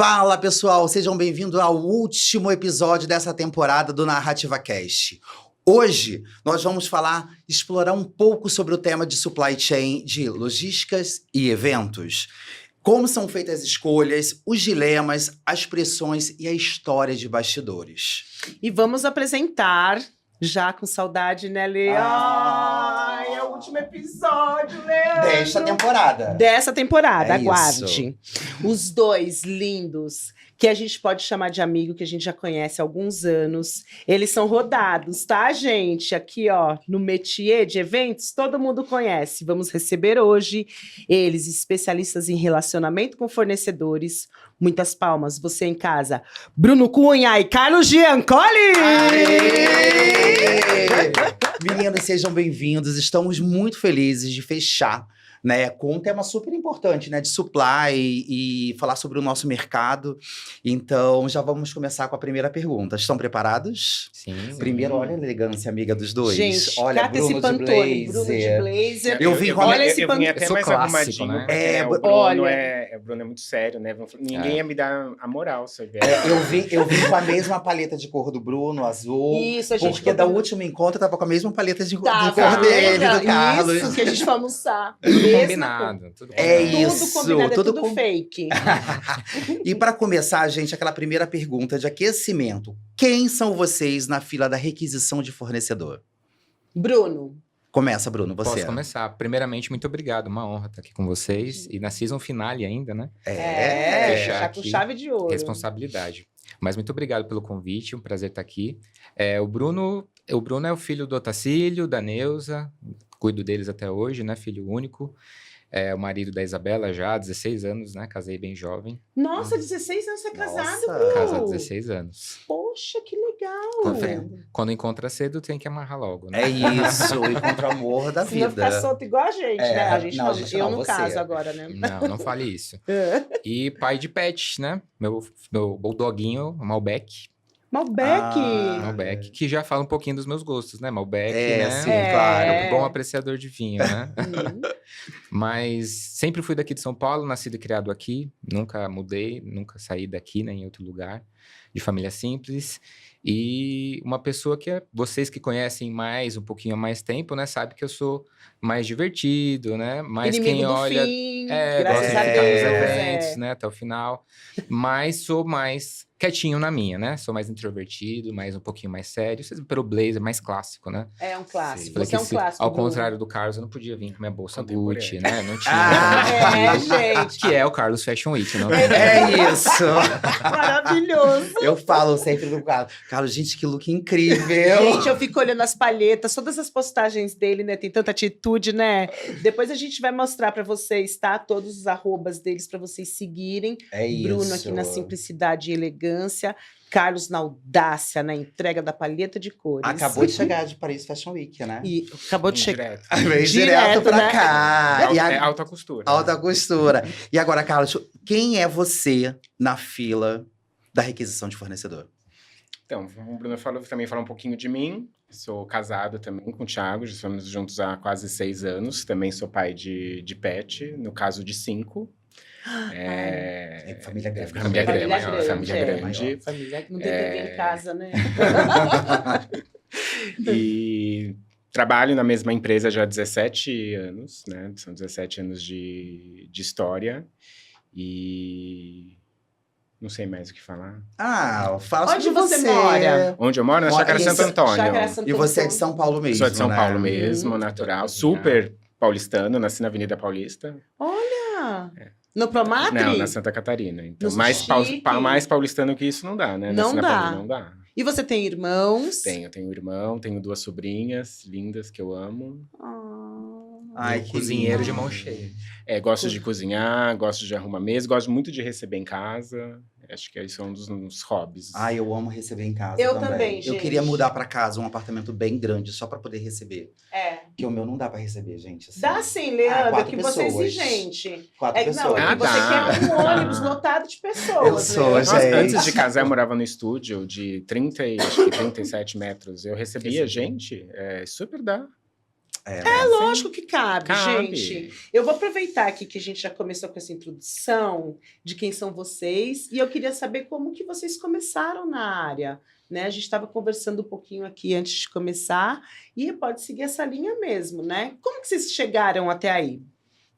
Fala, pessoal! Sejam bem-vindos ao último episódio dessa temporada do Narrativa Cast. Hoje, nós vamos explorar um pouco sobre o tema de supply chain, de logísticas e eventos. Como são feitas as escolhas, os dilemas, as pressões e a história de bastidores. E vamos apresentar, já com saudade, né, Lê? Ai, é o último episódio, Leandro! Dessa temporada, aguarde. Isso. Os dois lindos, que a gente pode chamar de amigo, que a gente já conhece há alguns anos. Eles são rodados, tá, gente? Aqui, ó, no métier de eventos, todo mundo conhece. Vamos receber hoje eles, especialistas em relacionamento com fornecedores. Muitas palmas, você em casa. Bruno Cunha e Carlos Giancoli! Meninas, sejam bem-vindos. Estamos muito felizes de fechar, né, com um tema super importante, né, de supply e falar sobre o nosso mercado. Então, já vamos começar com a primeira pergunta. Estão preparados? Sim. Primeiro, olha a elegância amiga dos dois. Gente, olha, cata esse Pantone, Bruno de blazer. Eu vim com a- Olha esse eu vim até Eu sou mais clássico, arrumadinho, né? porque o olha. Bruno é muito sério, né? Ninguém ia me dar a moral, você vê. Eu vim com a mesma paleta de cor do Bruno, azul. Isso, a gente Porque da combinou. último encontro eu tava com a mesma paleta de Tá, cor dele, lembra? do Carlos. Isso, que a gente foi almoçar. Tudo Mesma combinado. Tudo É combinado. Tudo isso, combinado, tudo é tudo fake. E para começar, gente, aquela primeira pergunta de aquecimento. Quem são vocês na fila da requisição de fornecedor? Bruno, Começa, Bruno, você. Posso começar. Primeiramente, muito obrigado. Uma honra estar aqui com vocês. E na season finale ainda, né? fechar já com aqui. chave de ouro. Responsabilidade. Mas muito obrigado pelo convite. Um prazer estar aqui. O Bruno é o filho do Otacílio, da Neuza. Cuido deles até hoje, né? Filho único. É o marido da Isabela já há 16 anos, né? Casei bem jovem. Nossa, 16 anos você é casado, Nossa. Bruno. Casado há 16 anos. Poxa, que legal. Quando encontra cedo, tem que amarrar logo, né? É isso, e contra o amor da Senão vida. ficar solto igual a gente, É, né? A gente não, não, a gente eu não, no você. caso agora, né? Não fale isso. E pai de pet, né? Meu bulldoguinho, Malbec. Malbec. Malbec, que já fala um pouquinho dos meus gostos, né? Malbec, É, né? sim, claro. Bom apreciador de vinho, né? Hum. Mas sempre fui daqui de São Paulo, nascido e criado aqui. Nunca mudei, nunca saí daqui, nem em outro lugar. De família simples. E uma pessoa que vocês que conhecem mais, um pouquinho há mais tempo, né? Sabe que eu sou mais divertido, né? Mais Inimigo quem do olha... fim, gosto graças de a ficar Deus. nos eventos, né? Até o final. Mas sou mais quietinho na minha, né? Sou mais introvertido, mais um pouquinho mais sério. Pelo blazer, mais clássico, né? É um clássico. Falei Você é um que clássico. ao Bruno. contrário do Carlos, eu não podia vir com minha bolsa Contemporâneo. Gucci, né? Não tinha. Gente. Que é o Carlos Fashion Week, não? É isso. Maravilhoso. Eu falo sempre do Carlos, gente, que look incrível. Gente, eu fico olhando as palhetas, todas as postagens dele, né? Tem tanta atitude, né? Depois a gente vai mostrar pra vocês, tá? Todos os arrobas deles pra vocês seguirem. É isso. Bruno aqui na simplicidade e elegância. Carlos na audácia, na entrega da palheta de cores. Acabou de chegar de Paris Fashion Week, né? E acabou de chegar. Direto. Veio direto Direto, pra né? cá. E É alta costura. alta costura. E agora, Carlos, quem é você na fila da requisição de fornecedor? Então, o Bruno também falou um pouquinho de mim. Sou casado também com o Thiago, já estamos juntos há quase 6 anos. Também sou pai de pet, no caso de 5. Família grande. Família grande, maior, família é. grande. Família que não tem bebê em casa, né? E trabalho na mesma empresa já há 17 anos, né? São 17 anos de história. E não sei mais o que falar. Fala Onde sobre você mora? Onde eu moro? Na Mora Chácara em Santo Antônio. Chácara Santo E você é de Antônio. São Paulo mesmo, Sou de São né? Paulo mesmo, natural. Super paulistano, nasci na Avenida Paulista. Olha! No Promatri? Não, na Santa Catarina. Então, No mais chique. mais paulistano que isso não dá, né? Não Nasci na dá. Paulista, não dá. E você tem irmãos? Tenho um irmão, tenho 2 sobrinhas lindas que eu amo. Ai, E o que cozinheiro lindo. de mão cheia. Gosto de cozinhar, gosto de arrumar mesa, gosto muito de receber em casa. Acho que isso é um dos hobbies. Ai, eu amo receber em casa Eu também, Eu gente. queria mudar pra casa, um apartamento bem grande, só pra poder receber. É. Porque o meu não dá pra receber, gente. assim. Dá sim, Leandro, 4 que você é pessoas. exigente. 4 É que não, pessoas. é que você dá. quer um ônibus lotado de pessoas. Eu sou, Leandro. Nossa, gente. antes de casar, eu morava no estúdio de 30 e acho que 37 metros. Eu recebia gente, super dá. É lógico que cabe, Cabe. gente. Eu vou aproveitar aqui que a gente já começou com essa introdução de quem são vocês e eu queria saber como que vocês começaram na área, né? A gente estava conversando um pouquinho aqui antes de começar e pode seguir essa linha mesmo, né? Como que vocês chegaram até aí,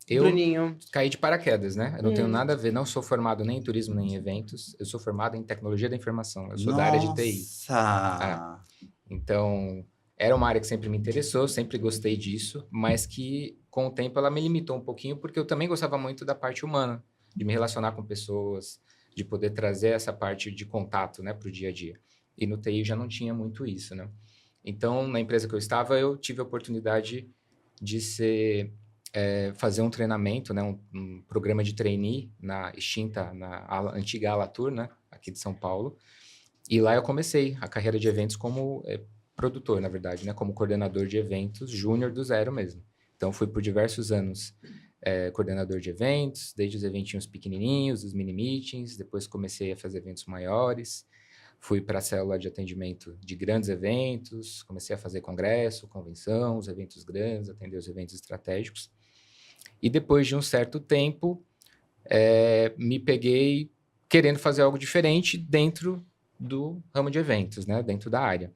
Eu Bruninho? caí de paraquedas, né? Eu não tenho Hum. nada a ver, não sou formado nem em turismo nem em eventos. Eu sou formado em tecnologia da informação. Eu sou da área de TI. Nossa! Então, era uma área que sempre me interessou, sempre gostei disso, mas que com o tempo ela me limitou um pouquinho, porque eu também gostava muito da parte humana, de me relacionar com pessoas, de poder trazer essa parte de contato, né, para o dia a dia. E no TI já não tinha muito isso, né? Então, na empresa que eu estava, eu tive a oportunidade de fazer um treinamento, né, um programa de trainee na extinta, antiga Alatur, né, aqui de São Paulo. E lá eu comecei a carreira de eventos como produtor, na verdade, né? Como coordenador de eventos, júnior do zero mesmo. Então, fui por diversos anos coordenador de eventos, desde os eventinhos pequenininhos, os mini-meetings, depois comecei a fazer eventos maiores, fui para a célula de atendimento de grandes eventos, comecei a fazer congresso, convenção, os eventos grandes, atender os eventos estratégicos. E depois de um certo tempo, me peguei querendo fazer algo diferente dentro do ramo de eventos, né? Dentro da área.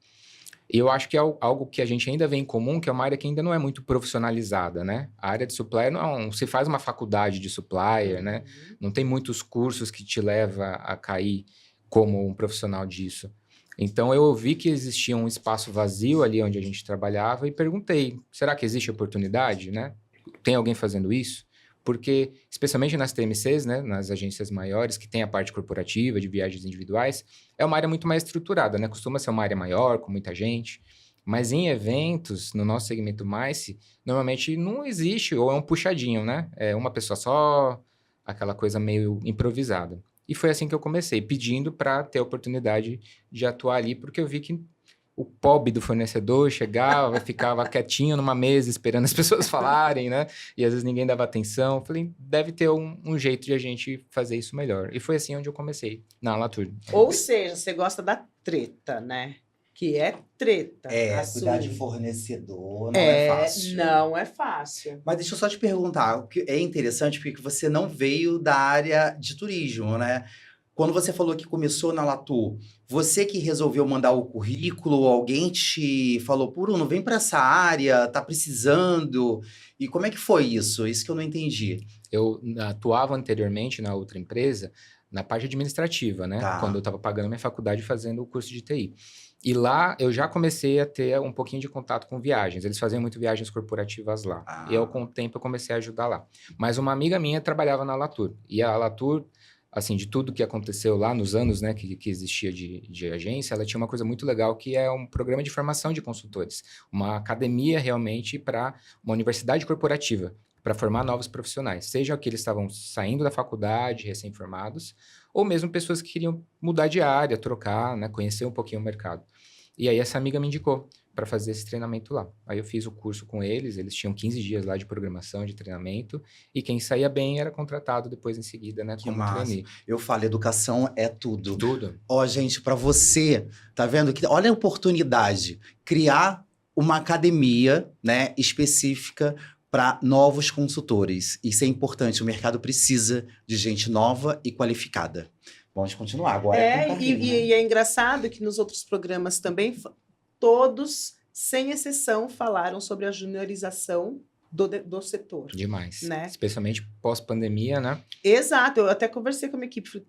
E eu acho que é algo que a gente ainda vê em comum, que é uma área que ainda não é muito profissionalizada, né? A área de supplier não se faz uma faculdade de supplier, né? Não tem muitos cursos que te leva a cair como um profissional disso. Então, eu ouvi que existia um espaço vazio ali onde a gente trabalhava e perguntei, será que existe oportunidade, né? Tem alguém fazendo isso? Porque, especialmente nas TMCs, né, nas agências maiores, que tem a parte corporativa, de viagens individuais, é uma área muito mais estruturada, né? Costuma ser uma área maior, com muita gente. Mas em eventos, no nosso segmento MICE, normalmente não existe, ou é um puxadinho, né? É uma pessoa só, aquela coisa meio improvisada. E foi assim que eu comecei, pedindo para ter a oportunidade de atuar ali, porque eu vi que o pobre do fornecedor chegava, ficava quietinho numa mesa esperando as pessoas falarem, né? E às vezes ninguém dava atenção. Falei, deve ter um jeito de a gente fazer isso melhor. E foi assim onde eu comecei, na Alatur. Ou seja, você gosta da treta, né? Que é treta. Cuidar de assim. fornecedor não é fácil. Não é fácil. Mas deixa eu só te perguntar, o que é interessante porque você não veio da área de turismo, né? Quando você falou que começou na Latu, você que resolveu mandar o currículo, alguém te falou, Bruno, vem para essa área, tá precisando. E como é que foi isso? Isso que eu não entendi. Eu atuava anteriormente na outra empresa, na parte administrativa, né? Tá. Quando eu estava pagando minha faculdade e fazendo o curso de TI. E lá eu já comecei a ter um pouquinho de contato com viagens. Eles faziam muito viagens corporativas lá. Ah. E eu, com o tempo, eu comecei a ajudar lá. Mas uma amiga minha trabalhava na Latur. E a Latur, assim, de tudo que aconteceu lá nos anos, né, que existia de agência, ela tinha uma coisa muito legal que é um programa de formação de consultores. Uma academia, realmente, para uma universidade corporativa, para formar novos profissionais. Seja que eles estavam saindo da faculdade, recém-formados, ou mesmo pessoas que queriam mudar de área, trocar, né, conhecer um pouquinho o mercado. E aí essa amiga me indicou para fazer esse treinamento lá. Aí eu fiz o curso com eles tinham 15 dias lá de programação, de treinamento, e quem saía bem era contratado depois em seguida, né, Que como massa. trainee. Eu falo, educação é tudo. Tudo. Ó, gente, para você, tá vendo? Olha a oportunidade. Criar uma academia, né, específica para novos consultores. Isso é importante, o mercado precisa de gente nova e qualificada. Vamos continuar agora. E é engraçado que nos outros programas também, todos, sem exceção, falaram sobre a juniorização do setor. Demais. Né? Especialmente pós-pandemia, né? Exato, eu até conversei com a minha equipe, falei,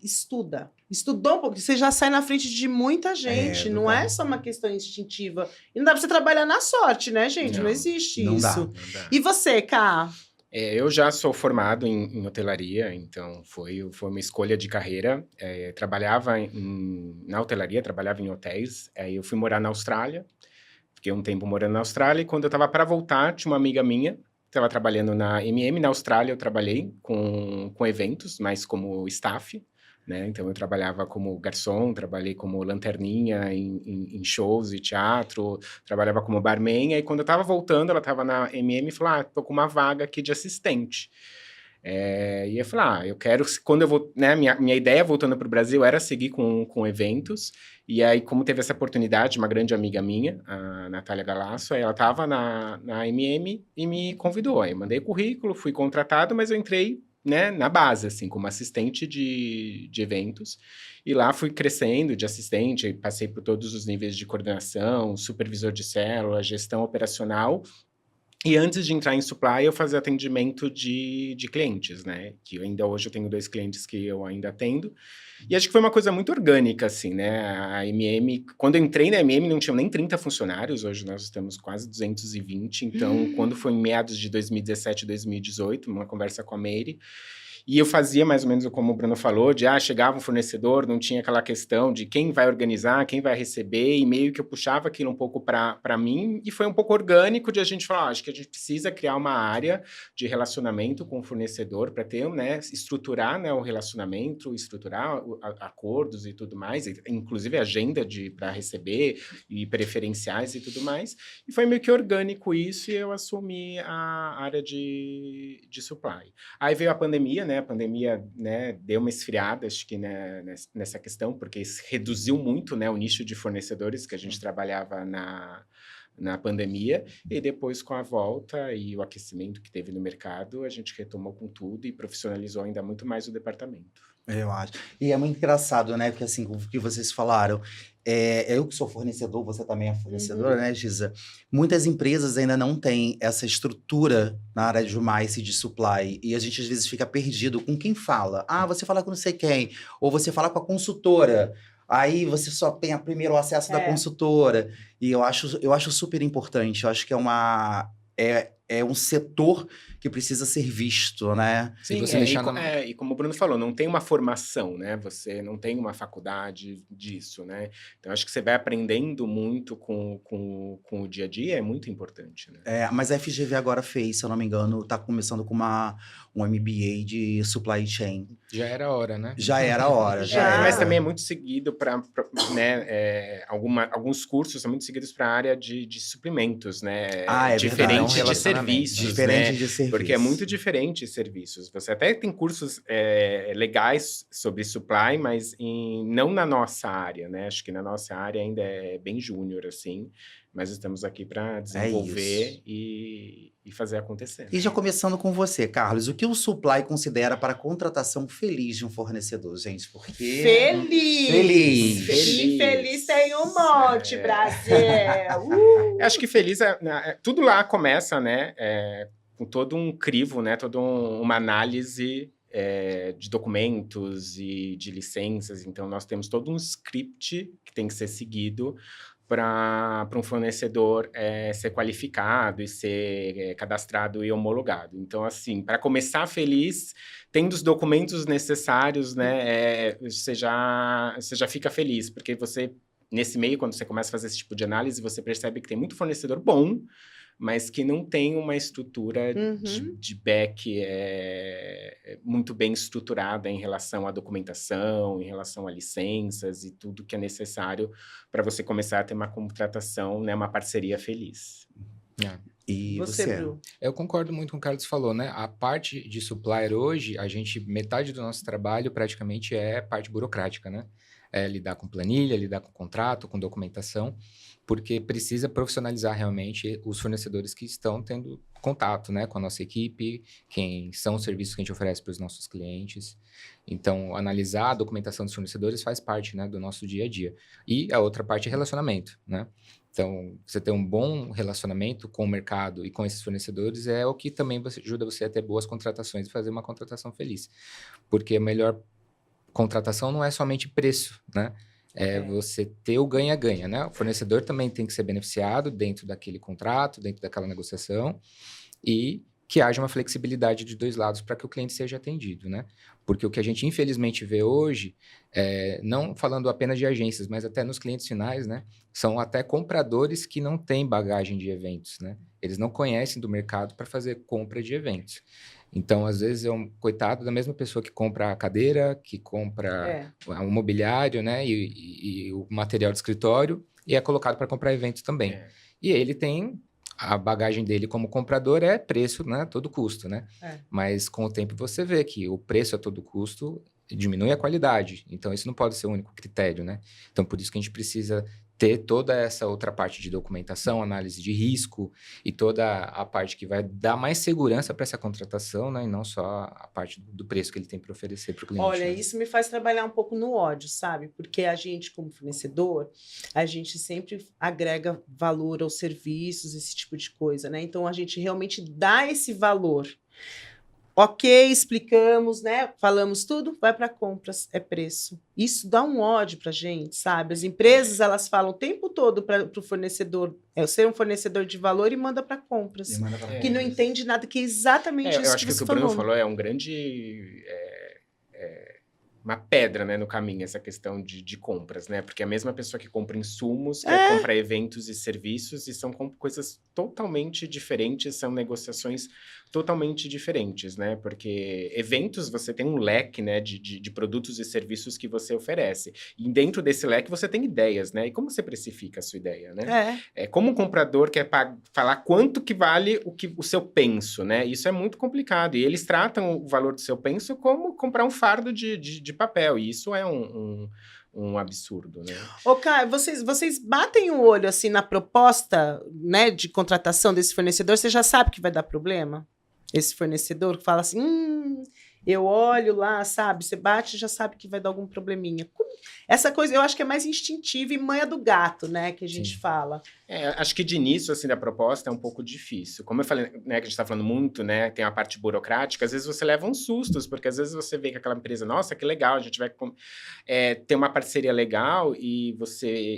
estudou um pouco, você já sai na frente de muita gente, não é só uma questão instintiva. E não dá pra você trabalhar na sorte, né, gente? Não existe não isso. Não dá. E você, Ká? Eu já sou formado em hotelaria, então foi uma escolha de carreira. Trabalhava na hotelaria, trabalhava em hotéis. Aí eu fui morar na Austrália, fiquei um tempo morando na Austrália, e quando eu estava para voltar, tinha uma amiga minha, estava trabalhando na na Austrália, eu trabalhei com eventos, mas como staff, né? Então eu trabalhava como garçom, trabalhei como lanterninha em shows e teatro, trabalhava como barman, e aí quando eu estava voltando, ela estava na e falou, tô com uma vaga aqui de assistente. E eu falei, eu quero, quando eu vou, né, minha ideia voltando para o Brasil era seguir com eventos, e aí como teve essa oportunidade, uma grande amiga minha, a Natália Galasso, ela estava na MM e me convidou, aí eu mandei currículo, fui contratado, mas eu entrei, né, na base, assim, como assistente de eventos, e lá fui crescendo de assistente, passei por todos os níveis de coordenação, supervisor de célula, gestão operacional. E antes de entrar em supply, eu fazia atendimento de clientes, né? Que ainda hoje eu tenho 2 clientes que eu ainda atendo. E acho que foi uma coisa muito orgânica, assim, né? A MM, quando eu entrei na MM, não tinha nem 30 funcionários, hoje nós estamos quase 220. Então, quando foi em meados de 2017, 2018, uma conversa com a Meire, e eu fazia mais ou menos como o Bruno falou, chegava um fornecedor, não tinha aquela questão de quem vai organizar, quem vai receber, e meio que eu puxava aquilo um pouco para mim, e foi um pouco orgânico de a gente falar, acho que a gente precisa criar uma área de relacionamento com o fornecedor para ter, né, estruturar, né, o relacionamento, estruturar acordos e tudo mais, inclusive agenda para receber e preferenciais e tudo mais, e foi meio que orgânico isso, e eu assumi a área de supply. Aí veio a pandemia, né? A pandemia, né, deu uma esfriada, acho que, né, nessa questão, porque reduziu muito, né, o nicho de fornecedores que a gente trabalhava na pandemia, e depois com a volta e o aquecimento que teve no mercado, a gente retomou com tudo e profissionalizou ainda muito mais o departamento. Eu acho. E é muito engraçado, né? Porque assim, o que vocês falaram, eu que sou fornecedor, você também é fornecedora, né, Giza? Muitas empresas ainda não têm essa estrutura na área de mais e de supply. E a gente às vezes fica perdido com quem fala. Ah, você fala com não sei quem. Ou você fala com a consultora. Aí você só tem primeiro o acesso da consultora. E eu acho super importante. Eu acho que é um setor que precisa ser visto, né? Sim, você deixar e como o Bruno falou, não tem uma formação, né? Você não tem uma faculdade disso, né? Então, acho que você vai aprendendo muito com o dia a dia, é muito importante, né? Mas a FGV agora fez, se eu não me engano, está começando com um MBA de supply chain. Já era a hora, né? Já era a hora, já era. Mas também é muito seguido para, né? Alguns cursos são muito seguidos para a área de suprimentos, né? É diferente verdade. de serviços, Diferente né? de serviços. Porque é muito diferente serviços. Você até tem cursos legais sobre supply, mas não na nossa área, né? Acho que na nossa área ainda é bem júnior, assim. Mas estamos aqui para desenvolver e fazer acontecer. E já começando com você, Carlos, o que o supply considera para a contratação feliz de um fornecedor, gente? Porque... Feliz! Feliz tem um monte, Brasil! Acho que feliz tudo lá começa, né? Com todo um crivo, né? Toda uma análise de documentos e de licenças. Então, nós temos todo um script que tem que ser seguido para um fornecedor ser qualificado e ser cadastrado e homologado. Então, assim, para começar feliz, tendo os documentos necessários, né, você já fica feliz, porque você, nesse meio, quando você começa a fazer esse tipo de análise, você percebe que tem muito fornecedor bom, mas que não tem uma estrutura de back muito bem estruturada em relação à documentação, em relação a licenças e tudo que é necessário para você começar a ter uma contratação, né, uma parceria feliz. E você? Bru? Eu concordo muito com o que o Carlos falou, né? A parte de supplier hoje, metade do nosso trabalho praticamente é parte burocrática, né? É lidar com planilha, lidar com contrato, com documentação, porque precisa profissionalizar realmente os fornecedores que estão tendo contato, né, com a nossa equipe, quem são os serviços que a gente oferece para os nossos clientes. Então, analisar a documentação dos fornecedores faz parte, né, do nosso dia a dia. E a outra parte é relacionamento, né? Então, você ter um bom relacionamento com o mercado e com esses fornecedores é o que também ajuda você a ter boas contratações e fazer uma contratação feliz. Porque a melhor contratação não é somente preço, né? Você ter o ganha-ganha, né? O fornecedor também tem que ser beneficiado dentro daquele contrato, dentro daquela negociação, e que haja uma flexibilidade de dois lados para que o cliente seja atendido, né? Porque o que a gente infelizmente vê hoje, não falando apenas de agências, mas até nos clientes finais, né? São até compradores que não têm bagagem de eventos, né? Eles não conhecem do mercado para fazer compra de eventos. Então, às vezes, é um coitado da mesma pessoa que compra a cadeira, que compra o mobiliário, né? E o material de escritório, e é colocado para comprar eventos também. E ele tem a bagagem dele como comprador é preço, né, a todo custo, né? É. Mas com o tempo você vê que o preço a todo custo diminui a qualidade. Então, isso não pode ser o único critério, né? Então, por isso que a gente precisa ter toda essa outra parte de documentação, análise de risco e toda a parte que vai dar mais segurança para essa contratação, né? E não só a parte do preço que ele tem para oferecer para o cliente. Olha, né? isso me faz trabalhar um pouco no ódio, sabe? Porque a gente, como fornecedor, a gente sempre agrega valor aos serviços, esse tipo de coisa, né? Então, a gente realmente dá esse valor. Ok, explicamos, né? Falamos tudo, vai para compras, é preço. Isso dá um ódio para a gente, sabe? As empresas, elas falam o tempo todo para o fornecedor, ser um fornecedor de valor e manda para compras. E manda pra Que não entende nada, que é exatamente eu isso acho que que o você que o Bruno falou. falou é um grande... uma pedra, né, no caminho, essa questão de compras, né? Porque a mesma pessoa que compra insumos quer comprar eventos e serviços e são coisas totalmente diferentes, são negociações totalmente diferentes, né? Porque eventos, você tem um leque, né, de produtos e serviços que você oferece. E dentro desse leque você tem ideias, né? E como você precifica a sua ideia, né? Como um comprador quer falar quanto que vale o seu penso, né? Isso é muito complicado. E eles tratam o valor do seu penso como comprar um fardo de papel. E isso é um absurdo, né? Ô, Caio, vocês batem o olho assim na proposta, né, de contratação desse fornecedor, você já sabe que vai dar problema? Esse fornecedor que fala assim, eu olho lá, sabe? Você bate e já sabe que vai dar algum probleminha. Essa coisa eu acho que é mais instintiva e manha do gato, né, que a gente Sim. fala. Acho que de início, assim, da proposta é um pouco difícil. Como eu falei, né, que a gente tá falando muito, né, tem a parte burocrática, às vezes você leva uns sustos, porque às vezes você vê que aquela empresa, nossa, que legal, a gente vai ter uma parceria legal e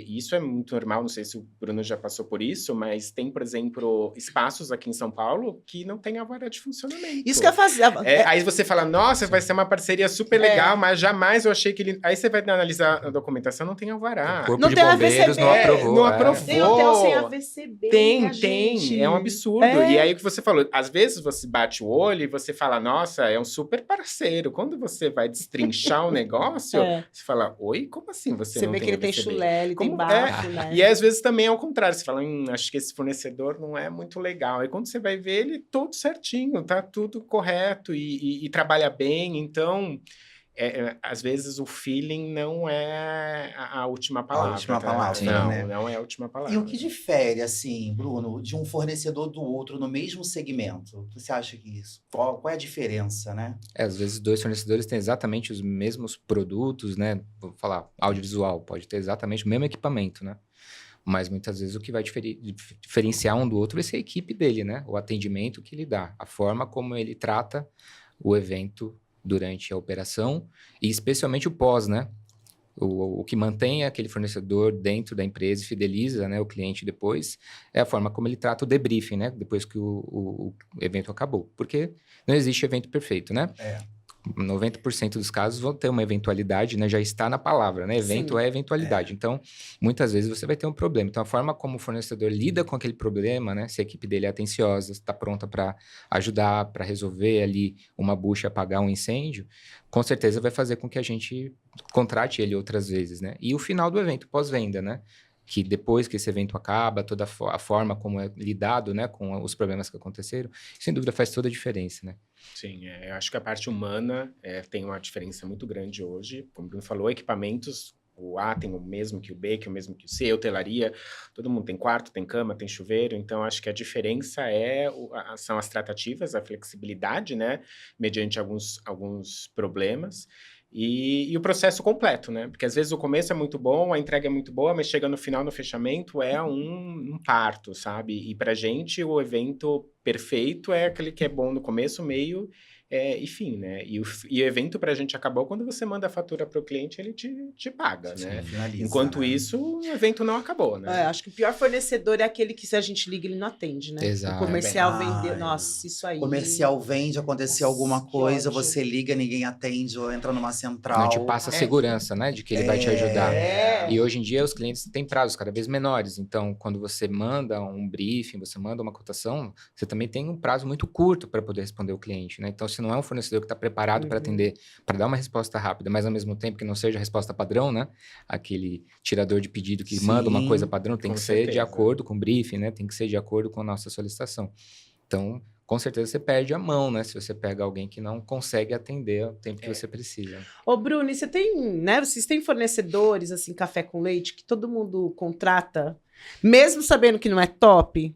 isso é muito normal, não sei se o Bruno já passou por isso, mas tem, por exemplo, espaços aqui em São Paulo que não tem alvará de funcionamento. Isso que eu fazia. Aí você fala, nossa, vai ser uma parceria super legal, mas jamais eu achei que ele... Aí você vai analisar a documentação, não tem alvará. O Corpo Não de tem Bombeiros AVCB. não aprovou. Não aprovou. Tem hotel sem AVCB. Tem, gente. é um absurdo. E aí o que você falou, às vezes você bate o olho e você fala, nossa, é um super parceiro. Quando você vai destrinchar o negócio, você fala, oi, como assim você não vê tem que ele tem AVCB? chulé, ele tem bafo, né? E aí, às vezes também é ao contrário, você fala, acho que esse fornecedor não é muito legal. Aí quando você vai ver ele todo certinho, tá tudo correto e trabalha bem, então... às vezes o feeling não é a última palavra. A última tá? palavra, não, né? não é a última palavra. E o que difere, assim, Bruno, de um fornecedor do outro no mesmo segmento? Você acha que isso? Qual é a diferença, né? Às vezes dois fornecedores têm exatamente os mesmos produtos, né? Vou falar, audiovisual, pode ter exatamente o mesmo equipamento, né? Mas muitas vezes o que vai diferenciar um do outro vai ser a equipe dele, né? O atendimento que ele dá, a forma como ele trata o evento durante a operação e especialmente o pós, né? O que mantém aquele fornecedor dentro da empresa e fideliza, né, o cliente depois é a forma como ele trata o debriefing, né? Depois que o evento acabou. Porque não existe evento perfeito, né? 90% dos casos vão ter uma eventualidade, né? Já está na palavra, né? Evento é eventualidade. Então, muitas vezes você vai ter um problema. Então, a forma como o fornecedor lida com aquele problema, né? Se a equipe dele é atenciosa, está pronta para ajudar, para resolver ali uma bucha, apagar um incêndio, com certeza vai fazer com que a gente contrate ele outras vezes, né? E o final do evento, pós-venda, né? Que depois que esse evento acaba, toda a forma como é lidado, né, com os problemas que aconteceram, sem dúvida faz toda a diferença, né? Sim, eu acho que a parte humana tem uma diferença muito grande hoje. Como o Bruno falou, equipamentos, o A tem o mesmo que o B, que é o mesmo que o C, hotelaria, todo mundo tem quarto, tem cama, tem chuveiro, então acho que a diferença são as tratativas, a flexibilidade, né, mediante alguns problemas. E o processo completo, né? Porque às vezes o começo é muito bom, a entrega é muito boa, mas chega no final, no fechamento, é um parto, sabe? E pra gente, o evento perfeito é aquele que é bom no começo, meio e fim, né? E o evento pra gente acabou quando você manda a fatura pro cliente, ele te paga, né? Finaliza, Enquanto né? isso, o evento não acabou, né? Acho que o pior fornecedor é aquele que se a gente liga, ele não atende, né? Exato. O comercial Ai. vendeu. Nossa, isso aí. Comercial vende, acontecer Nossa, alguma que coisa, ódio. você liga, ninguém atende, ou entra numa central. Não te passa a segurança, né, de que ele vai te ajudar. É. E hoje em dia os clientes têm prazos cada vez menores, então quando você manda um briefing, você manda uma cotação, você também tem um prazo muito curto para poder responder o cliente, né? Então, se não é um fornecedor que está preparado para atender, para dar uma resposta rápida, mas ao mesmo tempo que não seja a resposta padrão, né? Aquele tirador de pedido que manda uma coisa padrão, tem com que ser de certeza. acordo com o briefing, né? Tem que ser de acordo com a nossa solicitação. Então, com certeza você perde a mão, né? Se você pega alguém que não consegue atender o tempo que você precisa. Ô, Bruno, e você tem, né? Vocês têm fornecedores, assim, café com leite, que todo mundo contrata, mesmo sabendo que não é top?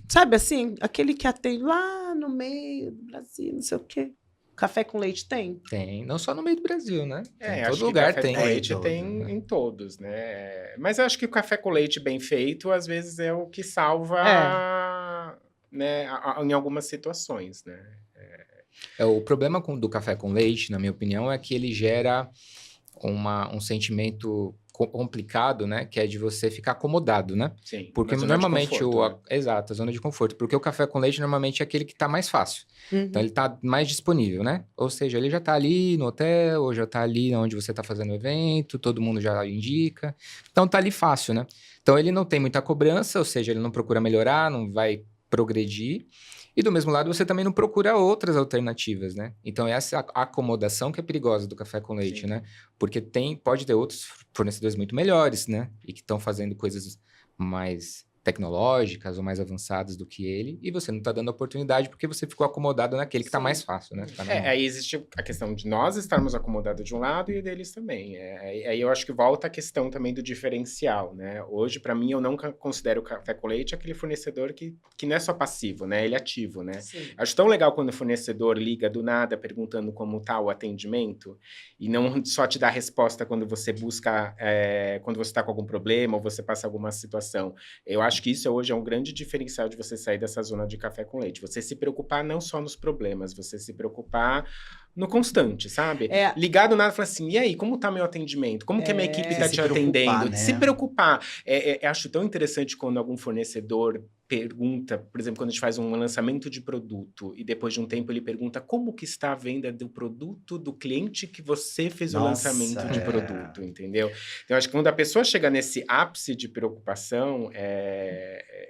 Sabe assim? Aquele que atende lá no meio do Brasil, não sei o quê. Café com leite tem? Tem, não só no meio do Brasil, né? Em Acho todo que lugar café tem. com leite todo, tem né? em todos, né? Mas eu acho que o café com leite bem feito, às vezes, é o que salva, né, em algumas situações, né? O problema do café com leite, na minha opinião, é que ele gera um sentimento complicado, né? Que é de você ficar acomodado, né? Sim, Porque uma zona de normalmente conforto, né? Exato, a zona de conforto. Porque o café com leite normalmente é aquele que tá mais fácil. Então ele tá mais disponível, né? Ou seja, ele já tá ali no hotel, ou já tá ali onde você tá fazendo o evento, todo mundo já indica. Então tá ali fácil, né? Então ele não tem muita cobrança, ou seja, ele não procura melhorar, não vai progredir. E do mesmo lado, você também não procura outras alternativas, né? Então, essa acomodação que é perigosa do café com leite, Sim. né? Porque pode ter outros fornecedores muito melhores, né? E que estão fazendo coisas mais tecnológicas ou mais avançadas do que ele, e você não está dando oportunidade porque você ficou acomodado naquele que está Sim. mais fácil, né? Tá na mão. Aí existe a questão de nós estarmos acomodados de um lado e deles também. Aí eu acho que volta a questão também do diferencial, né? Hoje, para mim, eu não considero o café com leite aquele fornecedor que não é só passivo, né? Ele é ativo, né? Sim. Acho tão legal quando o fornecedor liga do nada perguntando como tá o atendimento e não só te dá a resposta quando você busca, quando você está com algum problema ou você passa alguma situação. Eu acho que isso hoje é um grande diferencial de você sair dessa zona de café com leite. Você se preocupar não só nos problemas, você se preocupar no constante, sabe? Ligar do nada e falar assim, e aí, como tá meu atendimento? Como que a minha equipe tá Se te preocupar, atendendo? né? Se preocupar. Acho tão interessante quando algum fornecedor pergunta, por exemplo, quando a gente faz um lançamento de produto e depois de um tempo ele pergunta como que está a venda do produto do cliente que você fez o lançamento de produto, entendeu? Então, acho que quando a pessoa chega nesse ápice de preocupação,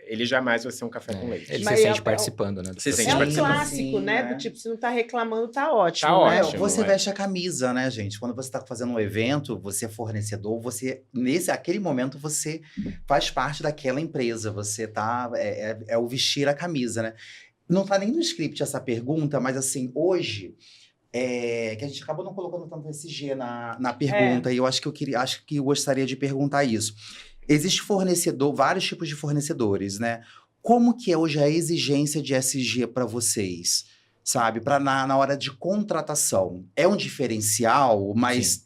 ele jamais vai ser um café com leite. Ele Mas se sente participando, né? Se sente É um participando. clássico, Sim, né? né? Do tipo, se não tá reclamando, tá ótimo, Tá né? ótimo. Você é. veste a camisa, né, gente? Quando você está fazendo um evento, você é fornecedor, aquele momento, você faz parte daquela empresa. Você tá. É o vestir a camisa, né? Não tá nem no script essa pergunta, mas assim, hoje. Que a gente acabou não colocando tanto esse G na pergunta, e eu acho que eu gostaria de perguntar isso. Existe vários tipos de fornecedores, né? Como que é hoje a exigência de SG para vocês? Sabe? Na hora de contratação. É um diferencial, mas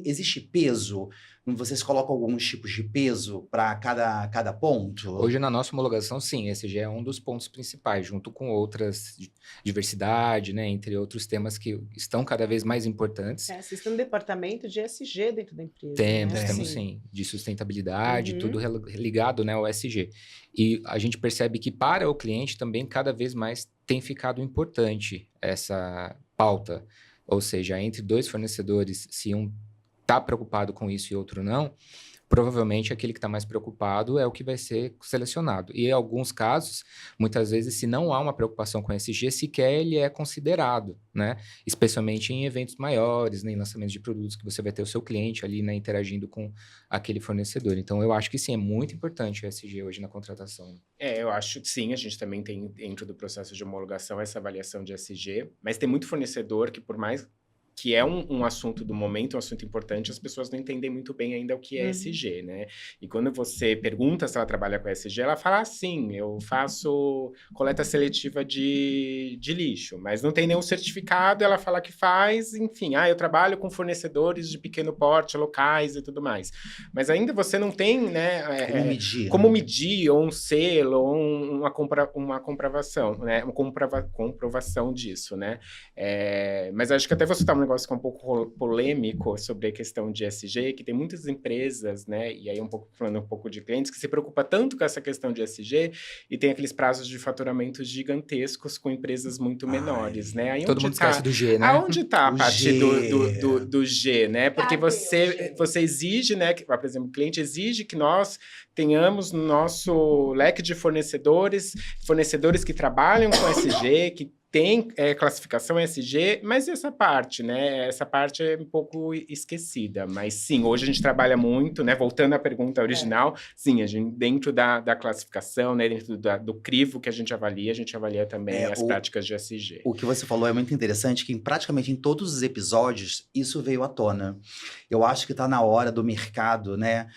existe peso? Vocês colocam alguns tipos de peso para cada ponto? Hoje, na nossa homologação, sim, esse já é um dos pontos principais, junto com outras, diversidade, né, entre outros temas que estão cada vez mais importantes. Vocês têm um departamento de SG dentro da empresa. Temos né? sim, de sustentabilidade, tudo ligado, né, ao SG. E a gente percebe que para o cliente também cada vez mais tem ficado importante essa pauta, ou seja, entre dois fornecedores, se um está preocupado com isso e outro não, provavelmente aquele que está mais preocupado é o que vai ser selecionado. E em alguns casos, muitas vezes, se não há uma preocupação com SG, sequer ele é considerado, né? Especialmente em eventos maiores, né? Em lançamentos de produtos que você vai ter o seu cliente ali, né? Interagindo com aquele fornecedor. Então, eu acho que sim, é muito importante o SG hoje na contratação. Eu acho que sim, a gente também tem dentro do processo de homologação essa avaliação de SG, mas tem muito fornecedor que, por mais que é um assunto do momento, um assunto importante, as pessoas não entendem muito bem ainda o que é SG, né? E quando você pergunta se ela trabalha com SG, ela fala sim, eu faço coleta seletiva de lixo, mas não tem nenhum certificado, ela fala que faz, enfim, eu trabalho com fornecedores de pequeno porte, locais e tudo mais. Mas ainda você não tem, né? Como medir, ou um selo, ou uma comprovação, né? Uma comprovação disso, né? Mas acho que até você está negócio que é um pouco polêmico sobre a questão de ESG, que tem muitas empresas, né, e aí falando um pouco de clientes, que se preocupa tanto com essa questão de ESG e tem aqueles prazos de faturamento gigantescos com empresas muito menores, né? Aí Todo onde mundo tá, esquece do G, né? aonde está a O parte G. do G, né? Porque Cadê o você G? exige, né, que, por exemplo, o cliente exige que nós tenhamos no nosso leque de fornecedores que trabalham com ESG, que tem classificação ESG, mas essa parte, né? Essa parte é um pouco esquecida. Mas sim, hoje a gente trabalha muito, né? Voltando à pergunta original, sim, a gente, dentro da classificação, né? Dentro do crivo que a gente avalia também as práticas de ESG. O que você falou é muito interessante, que praticamente em todos os episódios isso veio à tona. Eu acho que está na hora do mercado, né,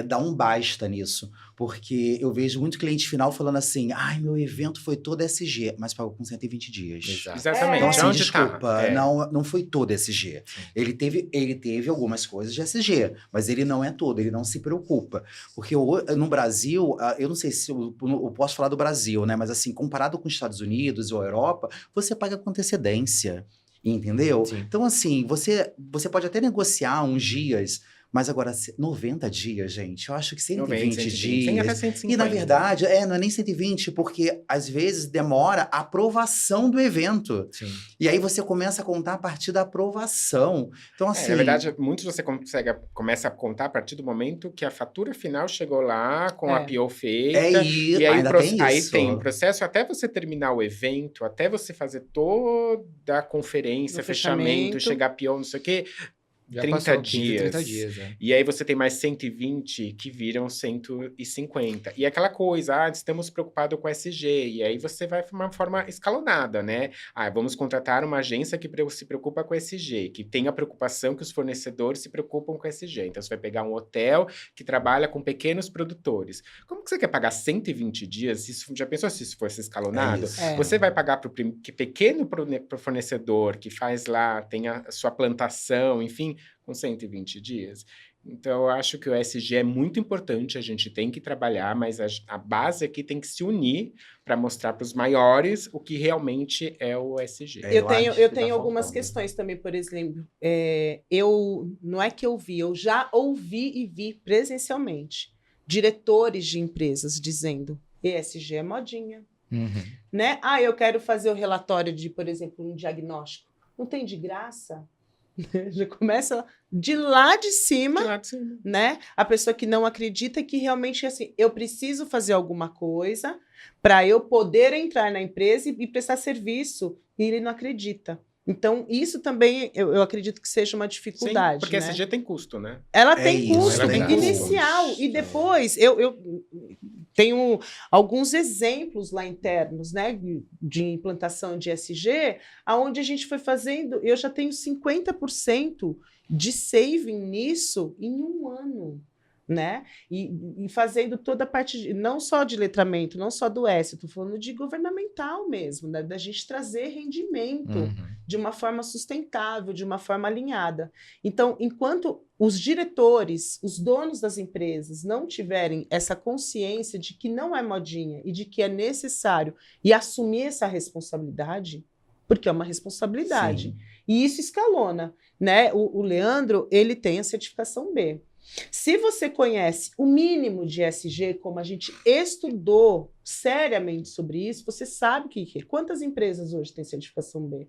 dar um basta nisso. Porque eu vejo muito cliente final falando assim, ai, meu evento foi todo ESG, mas pagou com 120 dias. Exato. Exatamente. Então, assim, Onde desculpa, tá? não foi todo ESG. Ele teve algumas coisas de ESG, mas ele não é todo, ele não se preocupa. Porque no Brasil, eu não sei se eu posso falar do Brasil, né? Mas assim, comparado com os Estados Unidos ou a Europa, você paga com antecedência, entendeu? Sim. Então, assim, você pode até negociar uns dias, mas agora, 90 dias, gente, eu acho que 120 dias. Tem até 150. E, na verdade, não é nem 120, porque, às vezes, demora a aprovação do evento. Sim. E aí, você começa a contar a partir da aprovação. Então, assim... na verdade, muitos você começa a contar a partir do momento que a fatura final chegou lá, com a PO feita. isso, e aí, ainda tem aí isso. tem um processo, até você terminar o evento, até você fazer toda a conferência, fechamento, chegar a PO, não sei o quê... Já 30 passou dias. 30 dias, é. E aí você tem mais 120 que viram 150. E aquela coisa, estamos preocupados com SG. E aí você vai de uma forma escalonada, né? Vamos contratar uma agência que se preocupa com SG, que tem a preocupação que os fornecedores se preocupam com SG. Então você vai pegar um hotel que trabalha com pequenos produtores. Como que você quer pagar 120 dias? Já pensou se isso fosse escalonado? Você vai pagar para o pequeno fornecedor que faz lá, tem a sua plantação, enfim, com 120 dias. Então, eu acho que o ESG é muito importante, a gente tem que trabalhar, mas a base aqui tem que se unir para mostrar para os maiores o que realmente é o ESG. Eu tenho algumas questões também, por exemplo. Não é que eu já ouvi e vi presencialmente diretores de empresas dizendo ESG é modinha. Né? Eu quero fazer o relatório de, por exemplo, um diagnóstico. Não tem de graça? Já começa de lá de cima, né? A pessoa que não acredita que realmente, assim, eu preciso fazer alguma coisa para eu poder entrar na empresa e prestar serviço, e ele não acredita. Então, isso também, eu acredito que seja uma dificuldade. Sim, porque né? ESG tem custo, né? Ela tem custo inicial, custo. E depois eu tenho alguns exemplos lá internos, né, de implantação de ESG, aonde a gente foi fazendo, eu já tenho 50% de saving nisso em um ano. Né? E fazendo toda a parte, não só de letramento, não só do S, estou falando de governamental mesmo, né? Da gente trazer rendimento de uma forma sustentável, de uma forma alinhada. Então, enquanto os diretores, os donos das empresas não tiverem essa consciência de que não é modinha e de que é necessário e assumir essa responsabilidade, porque é uma responsabilidade. Sim. E isso escalona, né? O Leandro, ele tem a certificação B. Se você conhece o mínimo de ESG, como a gente estudou seriamente sobre isso, você sabe quantas empresas hoje têm certificação B?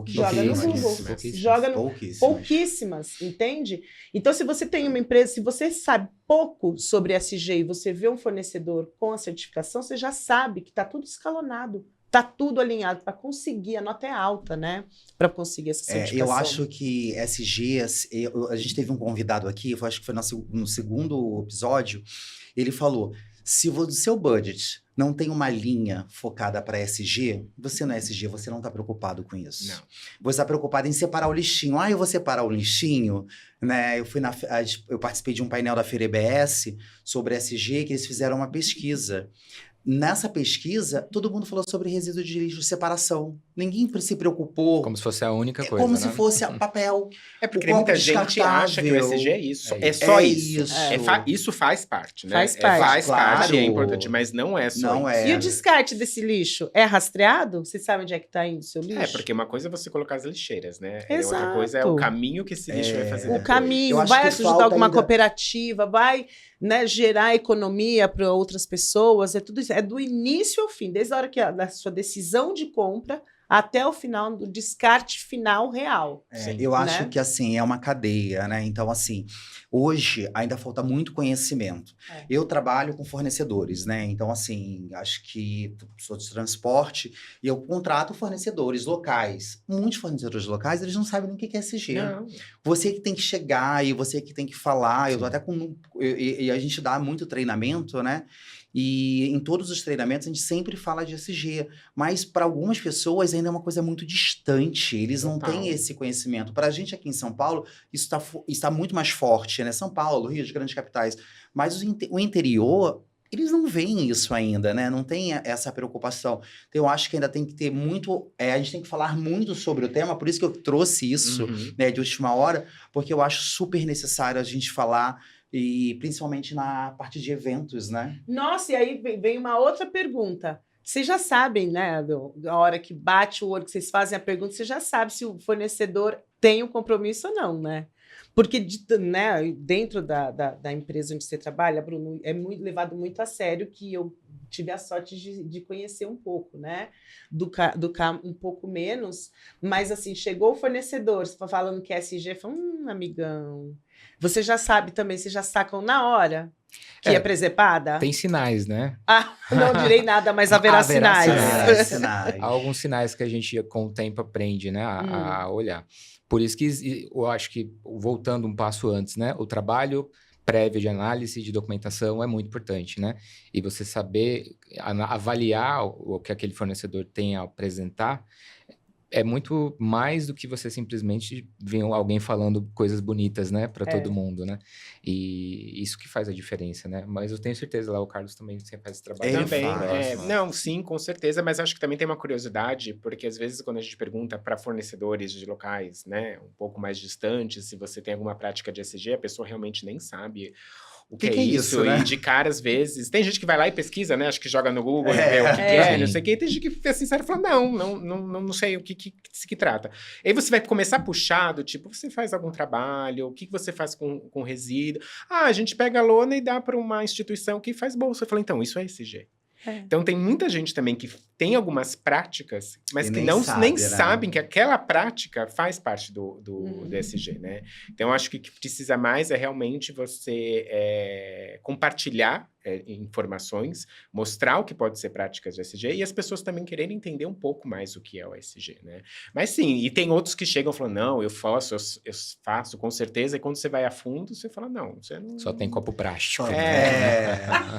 Joga no Google. Joga no... Pouquíssimas, entende? Então, se você tem uma empresa, se você sabe pouco sobre ESG e você vê um fornecedor com a certificação, você já sabe que está tudo escalonado. Está tudo alinhado para conseguir, a nota é alta, né? Para conseguir essa certificação. Eu acho que ESG, a gente teve um convidado aqui, eu acho que foi no segundo episódio, ele falou, se o seu budget não tem uma linha focada para ESG, você não é ESG, você não está preocupado com isso. Não. Você está preocupado em separar o lixinho. Eu vou separar o lixinho, né? Eu participei de um painel da Feira EBS sobre ESG, que eles fizeram uma pesquisa. Nessa pesquisa, todo mundo falou sobre resíduo de lixo de separação. Ninguém se preocupou. Como se fosse a única É coisa, como né? se fosse papel. É porque O copo muita gente acha que o descartável. ESG é isso. É É isso. só É isso. isso. Isso faz parte, né? Faz parte. Faz parte, é Claro. importante, mas não é só Não isso. é. E o descarte desse lixo é rastreado? Você sabe onde é que tá indo o seu lixo? É, porque uma coisa é você colocar as lixeiras, né? E Exato. outra coisa é o caminho que esse lixo vai fazer O depois. caminho, Eu acho vai que ajudar falta alguma ainda- cooperativa, vai, né, gerar economia para outras pessoas, é tudo isso. É do início ao fim, desde a hora da sua decisão de compra até o final do descarte final real. Sim. Eu acho Né? que, assim, é uma cadeia, né? Então, assim, hoje ainda falta muito conhecimento. É. Eu trabalho com fornecedores, né? Então, assim, acho que sou de transporte e eu contrato fornecedores locais. Muitos fornecedores locais, eles não sabem nem o que é SG. Não. Você que tem que chegar e você que tem que falar. Eu tô Sim. até com... E a gente dá muito treinamento, né? E em todos os treinamentos a gente sempre fala de SG, mas para algumas pessoas ainda é uma coisa muito distante, eles não Total. têm esse conhecimento. Para a gente aqui em São Paulo, isso está muito mais forte, né? São Paulo, Rio, as grandes capitais. Mas o interior, eles não veem isso ainda, né? Não tem essa preocupação. Então eu acho que ainda tem que ter muito... a gente tem que falar muito sobre o tema, por isso que eu trouxe isso, Uhum. né, de última hora, porque eu acho super necessário a gente falar, e principalmente na parte de eventos, né? Nossa, e aí vem uma outra pergunta. Vocês já sabem, né, a hora que bate o olho, que vocês fazem a pergunta, você já sabe se o fornecedor tem um compromisso ou não, né? Porque né, dentro da empresa onde você trabalha, Bruno, é levado muito a sério, que eu tive a sorte de conhecer um pouco, né? Do K um pouco menos, mas assim, chegou o fornecedor, você está falando que é SG, fala, amigão, você já sabe também, vocês já sacam na hora que é presepada? Tem sinais, né? Ah, não direi nada, mas haverá Haverá sinais. Sinais. Há alguns sinais que a gente, com o tempo, aprende, né, a olhar. Por isso que eu acho que, voltando um passo antes, né, o trabalho prévio de análise de documentação é muito importante, né? E você saber avaliar o que aquele fornecedor tem a apresentar é muito mais do que você simplesmente ver alguém falando coisas bonitas, né, para todo mundo, né? E isso que faz a diferença, né? Mas eu tenho certeza lá o Carlos também sempre faz esse trabalho. Ele Também, faz. não, sim, com certeza, mas acho que também tem uma curiosidade, porque às vezes quando a gente pergunta para fornecedores de locais, né, um pouco mais distantes, se você tem alguma prática de ESG, a pessoa realmente nem sabe o que é isso, né? e de cara, às vezes, tem gente que vai lá e pesquisa, né, acho que joga no Google e É. vê o que é, não Sim. sei o que, e tem gente que fica sincero e fala, não sei o que se trata. Aí você vai começar a puxar do tipo, você faz algum trabalho, o que você faz com resíduo? Ah, a gente pega a lona e dá para uma instituição que faz bolsa. Eu falei, então, isso é ESG. Então, tem muita gente também que tem algumas práticas, mas E que nem nem sabe, né? sabem que aquela prática faz parte do ESG, né? Então, acho que o que precisa mais é realmente você compartilhar informações, mostrar o que pode ser práticas de ESG e as pessoas também quererem entender um pouco mais o que é o ESG, né? Mas sim, e tem outros que chegam falando, não, eu faço com certeza, e quando você vai a fundo, você fala, não, você não... Só tem copo plástico.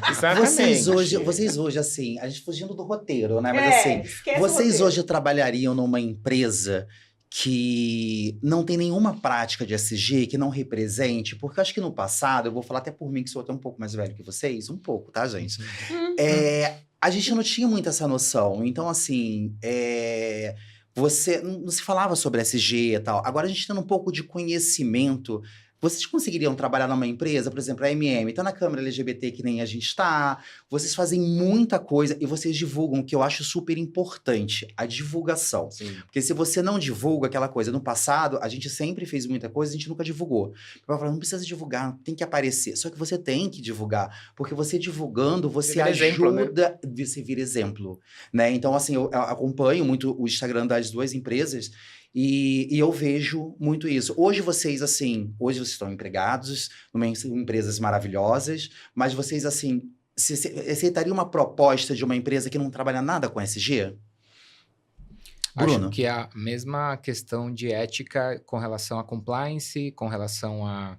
Exatamente. Vocês hoje, assim, a gente fugindo do roteiro, né? Mas assim, esquece o vocês roteiro. hoje trabalhariam numa empresa que não tem nenhuma prática de SG, que não represente, porque eu acho que no passado, eu vou falar até por mim, que sou até um pouco mais velho que vocês, um pouco, tá, gente? A gente não tinha muito essa noção. Então, assim, você não se falava sobre SG e tal. Agora a gente tendo um pouco de conhecimento. Vocês conseguiriam trabalhar numa empresa, por exemplo, a MM, tá na Câmara LGBT que nem a gente está, vocês fazem muita coisa e vocês divulgam, que eu acho super importante, a divulgação. Sim. Porque se você não divulga aquela coisa, no passado, a gente sempre fez muita coisa, a gente nunca divulgou. Eu falo, não precisa divulgar, tem que aparecer. Só que você tem que divulgar, porque você divulgando, você vira exemplo, né? ajuda, você vira exemplo, né? Então, assim, eu acompanho muito o Instagram das duas empresas, e eu vejo muito isso. Hoje vocês estão empregados, em empresas maravilhosas, mas vocês, assim, aceitariam uma proposta de uma empresa que não trabalha nada com SG? Bruno? Acho que é a mesma questão de ética com relação a compliance, com relação a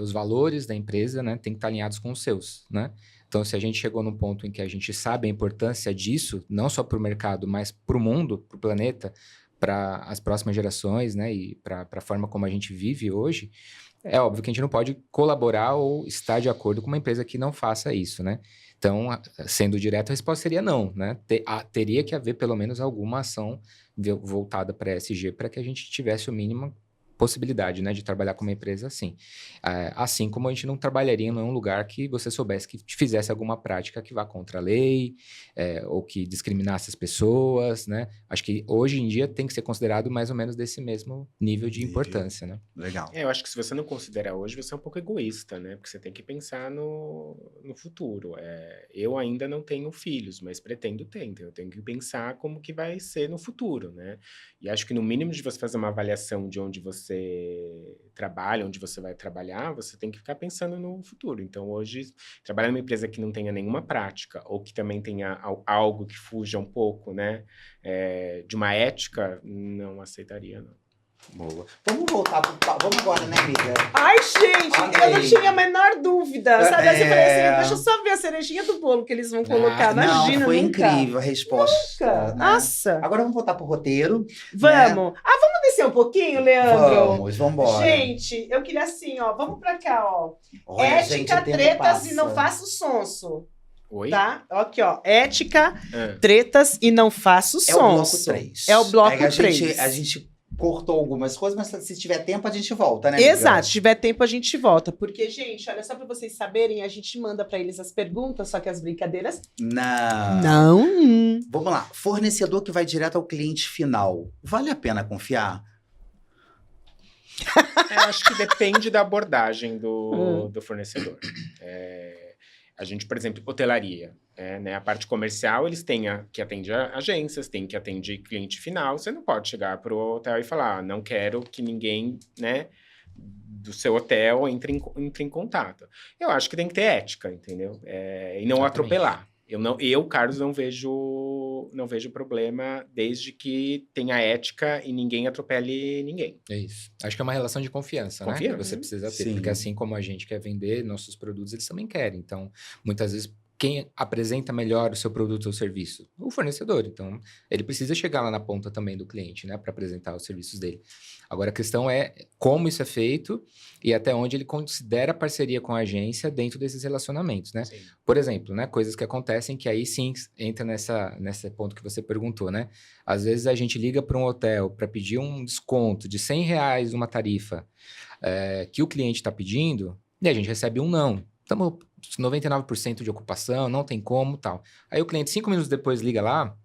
os valores da empresa, né? Tem que estar alinhados com os seus, né? Então, se a gente chegou num ponto em que a gente sabe a importância disso, não só para o mercado, mas para o mundo, para o planeta, para as próximas gerações, né, e para a forma como a gente vive hoje, é óbvio que a gente não pode colaborar ou estar de acordo com uma empresa que não faça isso, né? Então, sendo direto, a resposta seria não, né? Teria que haver pelo menos alguma ação voltada para ESG para que a gente tivesse o mínimo possibilidade, né, de trabalhar com uma empresa assim. Assim como a gente não trabalharia em um lugar que você soubesse que fizesse alguma prática que vá contra a lei, ou que discriminasse as pessoas, né? Acho que hoje em dia tem que ser considerado mais ou menos desse mesmo nível de importância, né? Legal. Eu acho que se você não considerar hoje, você é um pouco egoísta, né? Porque você tem que pensar no futuro. Eu ainda não tenho filhos, mas pretendo ter. Então eu tenho que pensar como que vai ser no futuro, né? E acho que no mínimo de você fazer uma avaliação de onde você trabalha, onde você vai trabalhar, você tem que ficar pensando no futuro. Então hoje, trabalhar numa empresa que não tenha nenhuma prática ou que também tenha algo que fuja um pouco, né? De uma ética, não aceitaria, não. Boa. Vamos voltar vamos agora, né, amiga? Ai, gente, Olha eu não aí. tinha a menor dúvida. Sabe assim, eu falei É. assim, deixa eu só ver a cerejinha do bolo que eles vão colocar. Imagina, Não, foi nunca. incrível a resposta. Nunca. Né? Nossa. Agora vamos voltar pro roteiro. Vamos. Vamos descer um pouquinho, Leandro? Vamos embora. Gente, eu queria assim, ó, vamos pra cá, ó. Olha, gente, Ética, o tempo tretas passa. e não faço sonso, Oi? tá? Aqui, ó, ética, Ah. tretas e não faço É o bloco sonso. 3. É o bloco 3. A gente cortou algumas coisas, mas se tiver tempo a gente volta, né, Exato, amiga? se tiver tempo a gente volta. Porque, gente, olha, só pra vocês saberem, a gente manda pra eles as perguntas, só que as brincadeiras... Não. Não. Vamos lá. Fornecedor que vai direto ao cliente final. Vale a pena confiar? Acho que depende da abordagem do fornecedor. A gente, por exemplo, hotelaria, né? A parte comercial, eles têm que atender agências, tem que atender cliente final. Você não pode chegar para o hotel e falar, não quero que ninguém, né, do seu hotel entre em contato. Eu acho que tem que ter ética, entendeu? E não Exatamente. atropelar. Eu, Carlos, não vejo problema desde que tenha ética e ninguém atropele ninguém. É isso. Acho que é uma relação de confiança, né? Confiança. Que você precisa ter. Sim. Porque assim como a gente quer vender nossos produtos, eles também querem. Então, muitas vezes, quem apresenta melhor o seu produto ou serviço? O fornecedor. Então, ele precisa chegar lá na ponta também do cliente, né? Para apresentar os serviços dele. Agora, a questão é como isso é feito e até onde ele considera parceria com a agência dentro desses relacionamentos, né? Sim. Por exemplo, né? Coisas que acontecem que aí sim entra nesse ponto que você perguntou, né? Às vezes a gente liga para um hotel para pedir um desconto de R$100 uma tarifa que o cliente está pedindo e a gente recebe um não. Estamos 99% de ocupação, não tem como, tal. Aí o cliente 5 minutos depois liga lá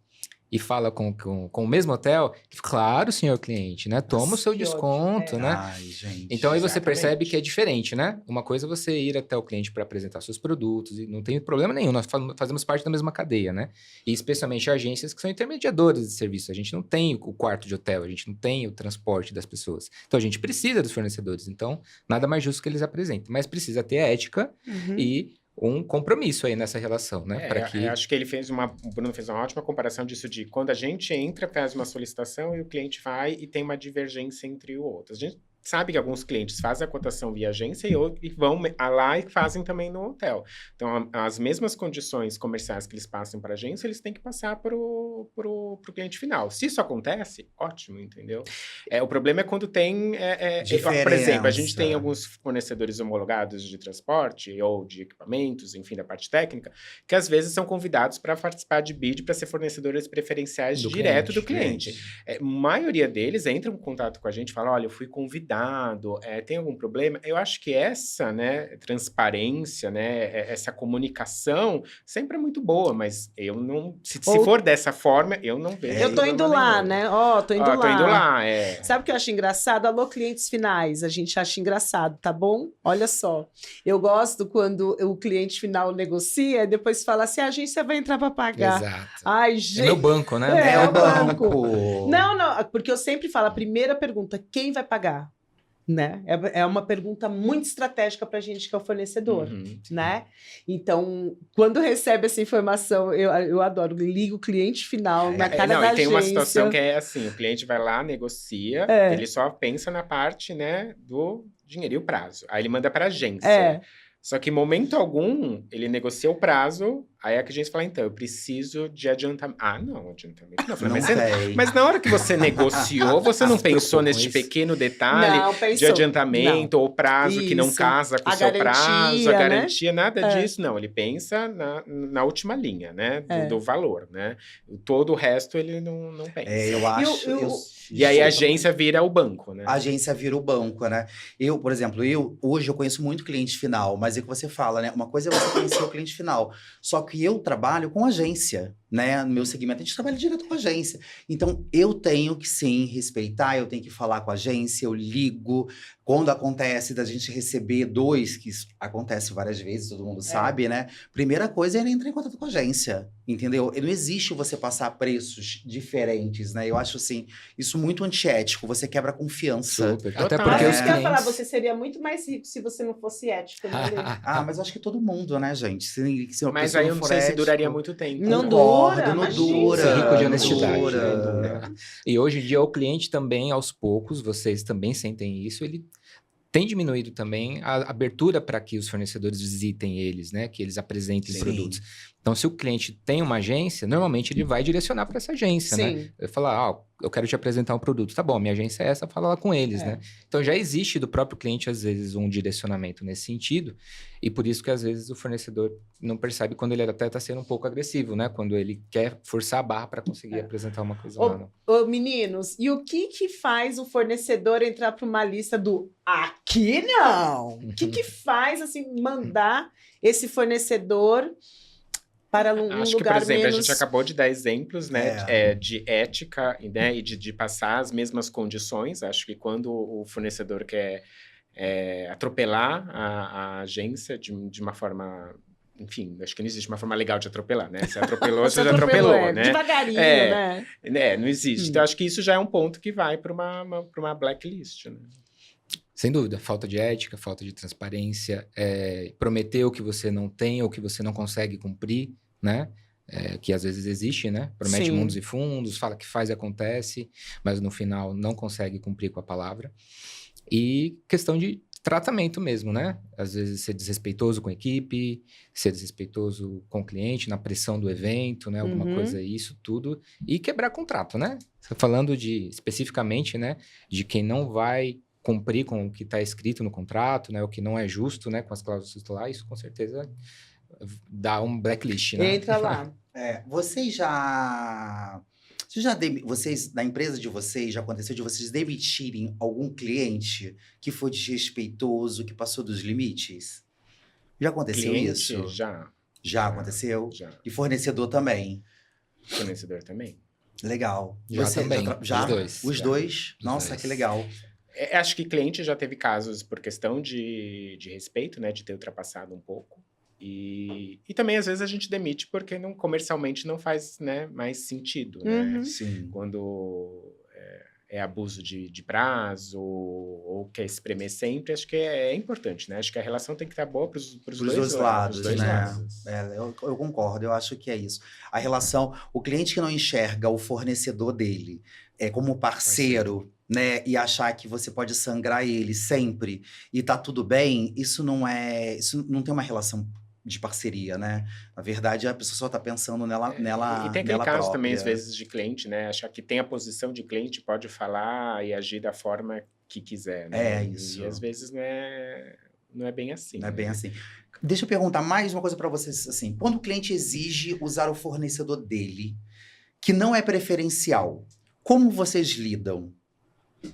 e fala com o mesmo hotel, claro, senhor cliente, né? Toma o seu que desconto, ótimo, né? Ai, gente. Então aí você Exatamente. percebe que é diferente, né? Uma coisa é você ir até o cliente para apresentar seus produtos, e não tem problema nenhum, nós fazemos parte da mesma cadeia, né? E especialmente agências que são intermediadoras de serviço. A gente não tem o quarto de hotel, a gente não tem o transporte das pessoas. Então a gente precisa dos fornecedores, então nada mais justo que eles apresentem. Mas precisa ter ética e um compromisso aí nessa relação, né? Para que... Acho que o Bruno fez uma ótima comparação disso de quando a gente entra, faz uma solicitação e o cliente vai e tem uma divergência entre o outro. A gente sabe que alguns clientes fazem a cotação via agência e vão lá e fazem também no hotel. Então, as mesmas condições comerciais que eles passam para a agência, eles têm que passar para o cliente final. Se isso acontece, ótimo, entendeu? O problema é quando tem... por exemplo, a gente tem alguns fornecedores homologados de transporte ou de equipamentos, enfim, da parte técnica, que às vezes são convidados para participar de bid para ser fornecedores preferenciais direto do cliente. A maioria deles entram em contato com a gente e falam, olha, eu fui convidado, tem algum problema? Eu acho que essa, né, transparência, né, essa comunicação sempre é muito boa, mas eu não... Se for dessa forma, eu não vejo. Eu tô indo lá, né? Tô indo lá. Tô indo lá, Sabe o que eu acho engraçado? Alô, clientes finais, a gente acha engraçado, tá bom? Olha só, eu gosto quando o cliente final negocia e depois fala assim, a agência vai entrar pra pagar. Exato. Ai, gente... É meu banco, né? É o o banco. banco. Não, porque eu sempre falo, a primeira pergunta, quem vai pagar? Né? É uma pergunta muito estratégica para a gente que é o fornecedor, né? Então, quando recebe essa informação, eu adoro, ligo o cliente final na cara da e tem uma agência. situação que é assim, o cliente vai lá, negocia, ele só pensa na parte, né, do dinheiro e o prazo. Aí ele manda para a agência. Só que em momento algum, ele negocia o prazo, aí é que a gente fala, então, eu preciso de adiantamento. Ah, não, adiantamento não. Eu falei, Não mas, tem. mas na hora que você negociou, você não Se pensou preocupam neste com isso? pequeno detalhe Não, de pensou. adiantamento ou prazo que não Isso. casa com o A seu prazo, garantia, a né? garantia, nada É. disso. Não, ele pensa na última linha, né? Do, É. do valor, né? Todo o resto ele não pensa. Eu acho. E aí a Desculpa. agência vira o banco, né? A agência vira o banco, né? Eu, por exemplo, hoje eu conheço muito cliente final, mas é o que você fala, né? Uma coisa é você conhecer o cliente final. Só que eu trabalho com agência, né? No meu segmento, a gente trabalha direto com agência. Então, eu tenho que sim respeitar, eu tenho que falar com a agência, eu ligo. Quando acontece da gente receber dois, que isso acontece várias vezes, todo mundo sabe, né? Primeira coisa é ele entrar em contato com a agência, entendeu? E não existe você passar preços diferentes, né? Eu acho, assim, isso muito antiético, você quebra a confiança. Super. Total. Até porque Mas os isso que eu ia falar, clientes... você seria muito mais rico se você não fosse ético, né? Lê? Ah, mas eu acho que todo mundo, né, gente? Se uma Mas pessoa aí eu não for sei se ético- duraria muito tempo. Não né? Concordo, dura, não imagina. dura. Ser rico de não honestidade, dura. né? E hoje em dia o cliente também, aos poucos, vocês também sentem isso, ele tem diminuído também a abertura para que os fornecedores visitem eles, né? Que eles apresentem Sim. produtos. Então, se o cliente tem uma agência, normalmente ele vai direcionar para essa agência, né? Sim. Ele fala, eu quero te apresentar um produto. Tá bom, minha agência é essa, fala lá com eles, É. né? Então, já existe do próprio cliente, às vezes, um direcionamento nesse sentido. E por isso que, às vezes, o fornecedor não percebe quando ele até está sendo um pouco agressivo, né? Quando ele quer forçar a barra para conseguir apresentar uma coisa lá. Não. Ô, meninos, e o que faz o fornecedor entrar para uma lista do aqui não? O que faz, assim, mandar esse fornecedor para um Acho que, por lugar exemplo, a menos... gente acabou de dar exemplos, né, de ética, né, e de passar as mesmas condições. Acho que quando o fornecedor quer atropelar a agência de uma forma... Enfim, acho que não existe uma forma legal de atropelar, né? Se atropelou, você já atropelou, né? Devagarinho, É. né? Não existe. Então, acho que isso já é um ponto que vai para uma blacklist, né? Sem dúvida, falta de ética, falta de transparência, prometer o que você não tem ou que você não consegue cumprir, né? Que às vezes existe, né? Promete Sim. mundos e fundos, fala que faz e acontece, mas no final não consegue cumprir com a palavra. E questão de tratamento mesmo, né? Às vezes ser desrespeitoso com a equipe, ser desrespeitoso com o cliente, na pressão do evento, né? Alguma coisa, isso tudo. E quebrar contrato, né? Falando especificamente, né? De quem não vai cumprir com o que está escrito no contrato, né? O que não é justo, né? Com as cláusulas lá, isso com certeza dá um blacklist, né? Entra lá. Vocês, na empresa de vocês, já aconteceu de vocês demitirem algum cliente que foi desrespeitoso, que passou dos limites? Já aconteceu Cliente, isso? já. Já aconteceu? Já. E fornecedor também? Fornecedor também. Legal. Já também, já? os dois. Os Já. dois? Os Nossa, dois. que legal. Acho que cliente já teve casos por questão de respeito, né? De ter ultrapassado um pouco. E também, às vezes, a gente demite porque comercialmente não faz, né, mais sentido, né? Sim. Quando é abuso de prazo ou quer espremer sempre, acho que é importante, né? Acho que a relação tem que estar boa para os Dois lados, os dois né? lados. Eu concordo, eu acho que é isso. A relação, o cliente que não enxerga o fornecedor dele como parceiro, né? E achar que você pode sangrar ele sempre e tá tudo bem, isso não tem uma relação de parceria, né? Na verdade, a pessoa só tá pensando nela E tem aquele nela caso própria. também, às vezes, de cliente, né? Achar que tem a posição de cliente, pode falar e agir da forma que quiser, né? Isso. E às vezes não é bem assim. Não é bem né? assim. Deixa eu perguntar mais uma coisa para vocês, assim. Quando o cliente exige usar o fornecedor dele, que não é preferencial, como vocês lidam?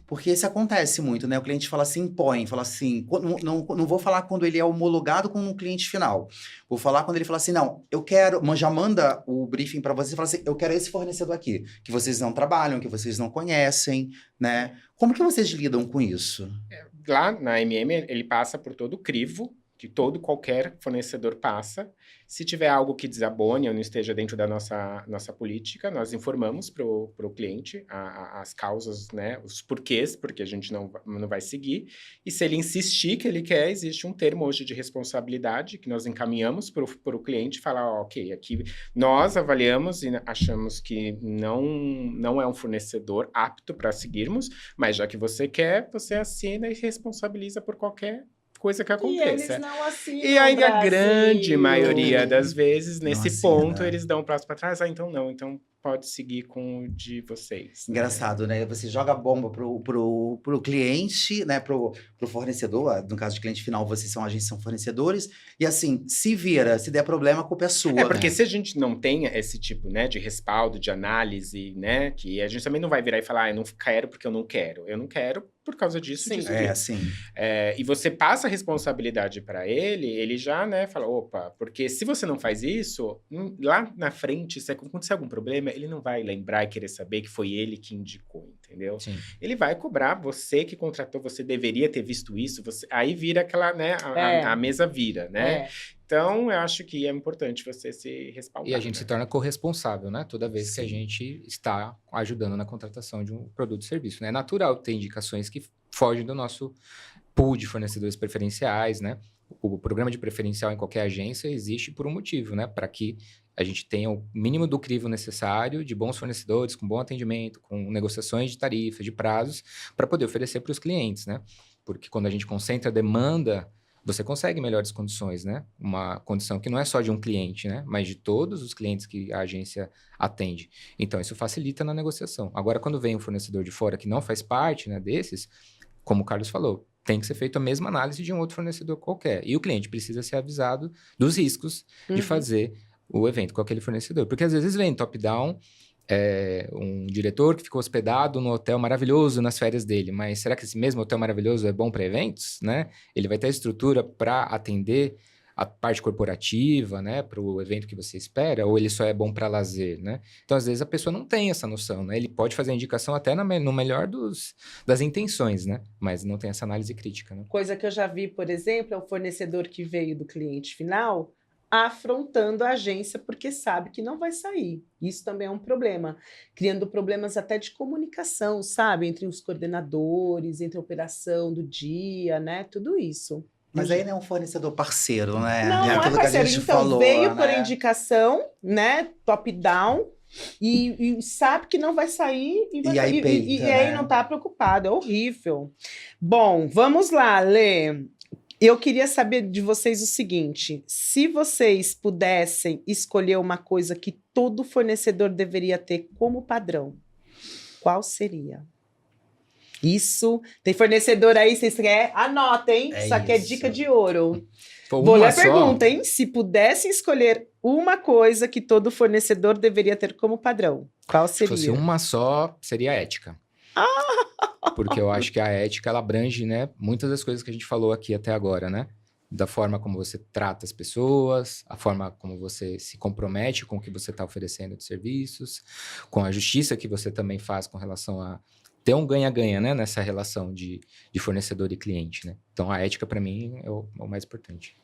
Porque isso acontece muito, né? O cliente fala assim, impõe, fala assim... Não vou falar quando ele é homologado com um cliente final. Vou falar quando ele fala assim, não, eu quero... Já manda o briefing para você e fala assim, eu quero esse fornecedor aqui, que vocês não trabalham, que vocês não conhecem, né? Como que vocês lidam com isso? Lá na MM, ele passa por todo o crivo que qualquer fornecedor passa. Se tiver algo que desabone ou não esteja dentro da nossa política, nós informamos para o cliente as causas, né, os porquês, porque a gente não vai seguir. E se ele insistir que ele quer, existe um termo hoje de responsabilidade que nós encaminhamos para o cliente e falar, ok, aqui nós avaliamos e achamos que não é um fornecedor apto para seguirmos, mas já que você quer, você assina e responsabiliza por qualquer coisa que E aconteça. eles não assinam, E ainda a Brasil. grande maioria das vezes, Não nesse assina. ponto, eles dão um prazo para trás. Então não, então pode seguir com o de vocês. né? Engraçado, né? Você joga bomba pro cliente, né? Pro fornecedor. No caso de cliente final, vocês são agentes, são fornecedores. E assim, se vira, se der problema, a culpa é sua. É, porque se a gente não tem esse tipo, né, de respaldo, de análise, né, que a gente também não vai virar e falar, eu não quero porque eu não quero. Eu não quero por causa disso, Sim. disso, É, disso. assim. E você passa a responsabilidade para ele já, né, fala, opa, porque se você não faz isso, lá na frente, se acontecer algum problema, ele não vai lembrar e querer saber que foi ele que indicou, entendeu? Sim. Ele vai cobrar, você que contratou, você deveria ter visto isso, aí vira aquela, né, a mesa vira, né? É. Então, eu acho que é importante você se respaldar. E a gente né? se torna corresponsável, né? Toda vez que a Sim. gente está ajudando na contratação de um produto ou serviço, né? É natural ter indicações que fogem do nosso pool de fornecedores preferenciais, né? O programa de preferencial em qualquer agência existe por um motivo, né? Para que a gente tenha o mínimo do crivo necessário de bons fornecedores, com bom atendimento, com negociações de tarifas, de prazos, para poder oferecer para os clientes, né? Porque quando a gente concentra a demanda, você consegue melhores condições, né? Uma condição que não é só de um cliente, né? Mas de todos os clientes que a agência atende. Então, isso facilita na negociação. Agora, quando vem um fornecedor de fora que não faz parte, né, desses, como o Carlos falou, tem que ser feita a mesma análise de um outro fornecedor qualquer. E o cliente precisa ser avisado dos riscos de fazer o evento com aquele fornecedor. Porque às vezes vem top-down, um diretor que ficou hospedado no hotel maravilhoso nas férias dele, mas será que esse mesmo hotel maravilhoso é bom para eventos, né? Ele vai ter a estrutura para atender a parte corporativa, né, para o evento que você espera, ou ele só é bom para lazer, né? Então, às vezes, a pessoa não tem essa noção, né? Ele pode fazer a indicação até no melhor das intenções, né? Mas não tem essa análise crítica, né? Coisa que eu já vi, por exemplo, é o fornecedor que veio do cliente final afrontando a agência porque sabe que não vai sair. Isso também é um problema, criando problemas até de comunicação, sabe? Entre os coordenadores, entre a operação do dia, né? Tudo isso. Mas aí não é um fornecedor parceiro, né? Não, não é aquilo parceiro. que a gente Então, falou, veio por né? indicação, né? Top-down, e sabe que não vai sair e, E aí peita, e aí né? não tá preocupado. É horrível. Bom, vamos lá, Lê. Eu queria saber de vocês o seguinte: se vocês pudessem escolher uma coisa que todo fornecedor deveria ter como padrão, qual seria? Isso, tem fornecedor aí, vocês querem? Anota, hein? Isso aqui é isso. dica de ouro. Pô, Vou ler uma a só, pergunta, hein? Se pudesse escolher uma coisa que todo fornecedor deveria ter como padrão, qual se seria? fosse uma só, seria a ética. Porque eu acho que a ética, ela abrange, né, muitas das coisas que a gente falou aqui até agora, né? Da forma como você trata as pessoas, a forma como você se compromete com o que você está oferecendo de serviços, com a justiça que você também faz com relação a ter um ganha-ganha, né, nessa relação de fornecedor e cliente, né? Então, a ética, para mim, é o mais importante.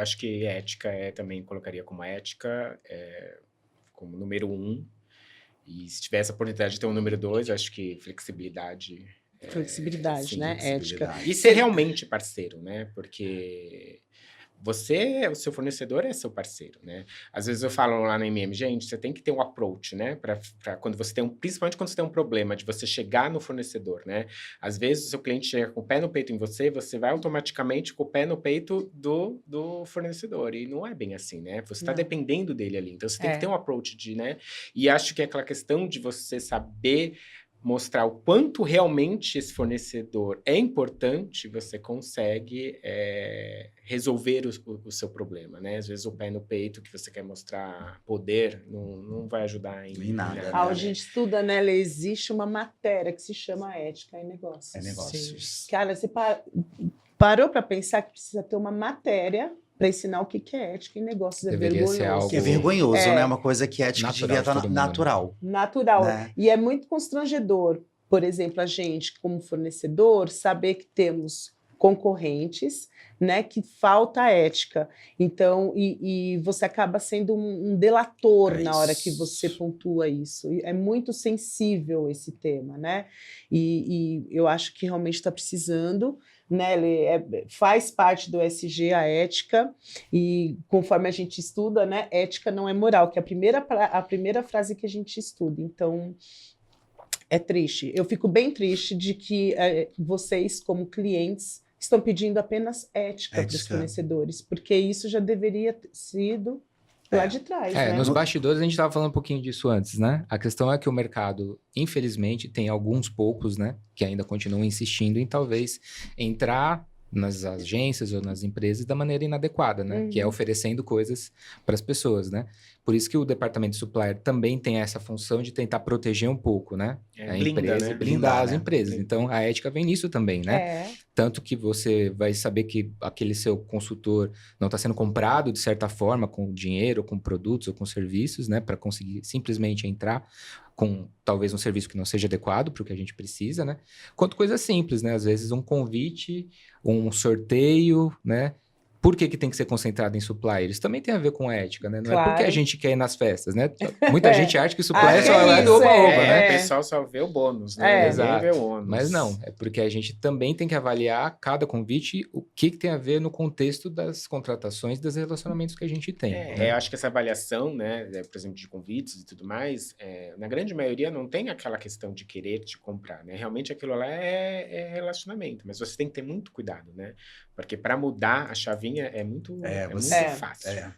Acho que ética também colocaria como ética, como número 1. E se tivesse a oportunidade de ter um número 2, acho que flexibilidade. Flexibilidade, sim, né? flexibilidade. Ética. E ser realmente parceiro, né? Porque o seu fornecedor é seu parceiro, né? Às vezes eu falo lá na MM, gente, você tem que ter um approach, né? Pra quando você tem principalmente quando você tem um problema de você chegar no fornecedor, né? Às vezes o seu cliente chega com o pé no peito em você, você vai automaticamente com o pé no peito do fornecedor. E não é bem assim, né? Você está Não. dependendo dele ali. Então você tem que ter um approach né? E acho que é aquela questão de você saber mostrar o quanto realmente esse fornecedor é importante, você consegue resolver o seu problema, né? Às vezes o pé no peito, que você quer mostrar poder, não vai ajudar Em nada, né? A gente estuda, né, Lê? Existe uma matéria que se chama Ética em Negócios. É negócios. Cara, você parou para pensar que precisa ter uma matéria para ensinar o que é ética em negócios? Deveria é ser vergonhoso. algo Que é vergonhoso, É. né? Uma coisa que ética Natural devia de estar todo mundo, né? natural. Natural. Né? E é muito constrangedor, por exemplo, a gente, como fornecedor, saber que temos concorrentes, né, que falta a ética. Então, e você acaba sendo um delator na hora que você pontua isso. E é muito sensível esse tema, né? E eu acho que realmente está precisando, né? Faz parte do ESG a ética, e conforme a gente estuda, né, ética não é moral, que é a primeira frase que a gente estuda. Então, é triste. Eu fico bem triste de que vocês, como clientes, estão pedindo apenas ética para os Ética. fornecedores, porque isso já deveria ter sido lá de trás, né? Nos bastidores a gente estava falando um pouquinho disso antes, né? A questão é que o mercado, infelizmente, tem alguns poucos, né? Que ainda continuam insistindo em talvez entrar nas agências ou nas empresas da maneira inadequada, né? Que é oferecendo coisas para as pessoas, né? Por isso que o departamento de supplier também tem essa função de tentar proteger um pouco, né? A Blinda, empresa né? e blindar Blindar, as né? empresas. Então, a ética vem nisso também, né? É. Tanto que você vai saber que aquele seu consultor não está sendo comprado de certa forma com dinheiro, com produtos ou com serviços, né? Para conseguir simplesmente entrar com talvez um serviço que não seja adequado para o que a gente precisa, né? Quanto coisa simples, né? Às vezes um convite, um sorteio, né? Por que tem que ser concentrado em suppliers? Também tem a ver com ética, né? Não é porque a Claro. gente quer ir nas festas, né? Muita gente acha que supplier Acho só que é é do isso, oba-oba, é. né? O pessoal só vê o bônus, né? É. Ninguém vê o ônus. Mas não, é porque a gente também tem que avaliar cada convite, o que tem a ver no contexto das contratações, dos relacionamentos que a gente tem. né? Eu acho que essa avaliação, né, por exemplo, de convites e tudo mais, na grande maioria não tem aquela questão de querer te comprar, né? Realmente aquilo lá é relacionamento, mas você tem que ter muito cuidado, né? Porque para mudar a chavinha é muito fácil.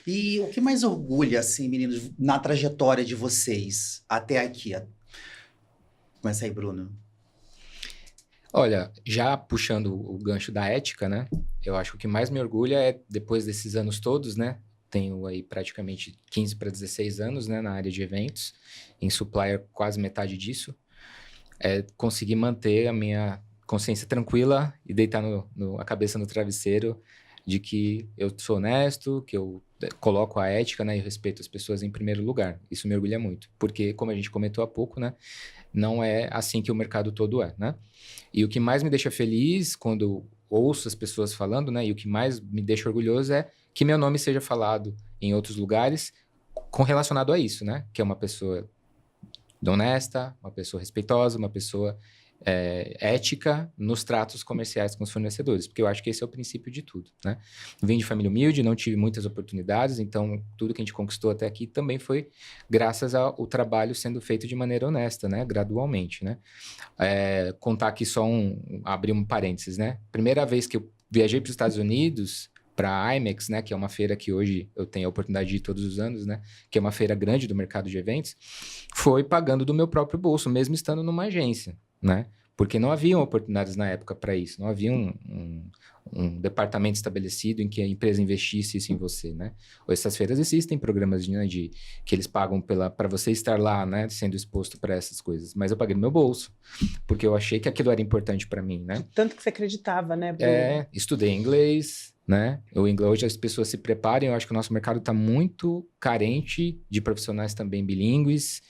E o que mais orgulha, assim, meninos, na trajetória de vocês até aqui? Começa aí, Bruno. Olha, já puxando o gancho da ética, né? Eu acho que o que mais me orgulha é, depois desses anos todos, né? Tenho aí praticamente 15 para 16 anos, né? Na área de eventos, em supplier quase metade disso. É conseguir manter a minha consciência tranquila e deitar a cabeça no travesseiro de que eu sou honesto, que eu coloco a ética, né? E respeito as pessoas em primeiro lugar. Isso me orgulha muito. Porque, como a gente comentou há pouco, né? Não é assim que o mercado todo é, né? E o que mais me deixa feliz quando ouço as pessoas falando, né? E o que mais me deixa orgulhoso é que meu nome seja falado em outros lugares relacionado a isso, né? Que é uma pessoa honesta, uma pessoa respeitosa, uma pessoa ética nos tratos comerciais com os fornecedores, porque eu acho que esse é o princípio de tudo, né? Vim de família humilde, não tive muitas oportunidades, então tudo que a gente conquistou até aqui também foi graças ao trabalho sendo feito de maneira honesta, né? Gradualmente, né? Contar aqui só abrir um parênteses, né? Primeira vez que eu viajei para os Estados Unidos, para a IMEX, né, que é uma feira que hoje eu tenho a oportunidade de ir todos os anos, né, que é uma feira grande do mercado de eventos, foi pagando do meu próprio bolso, mesmo estando numa agência, né, porque não haviam oportunidades na época para isso, não havia um departamento estabelecido em que a empresa investisse isso em você, né. Essas feiras existem programas que eles pagam para você estar lá, né, sendo exposto para essas coisas, mas eu paguei do meu bolso, porque eu achei que aquilo era importante para mim, né. Tanto que você acreditava, né, Bruno? Estudei inglês, né? O inglês, hoje as pessoas se preparem, eu acho que o nosso mercado está muito carente de profissionais também bilíngues,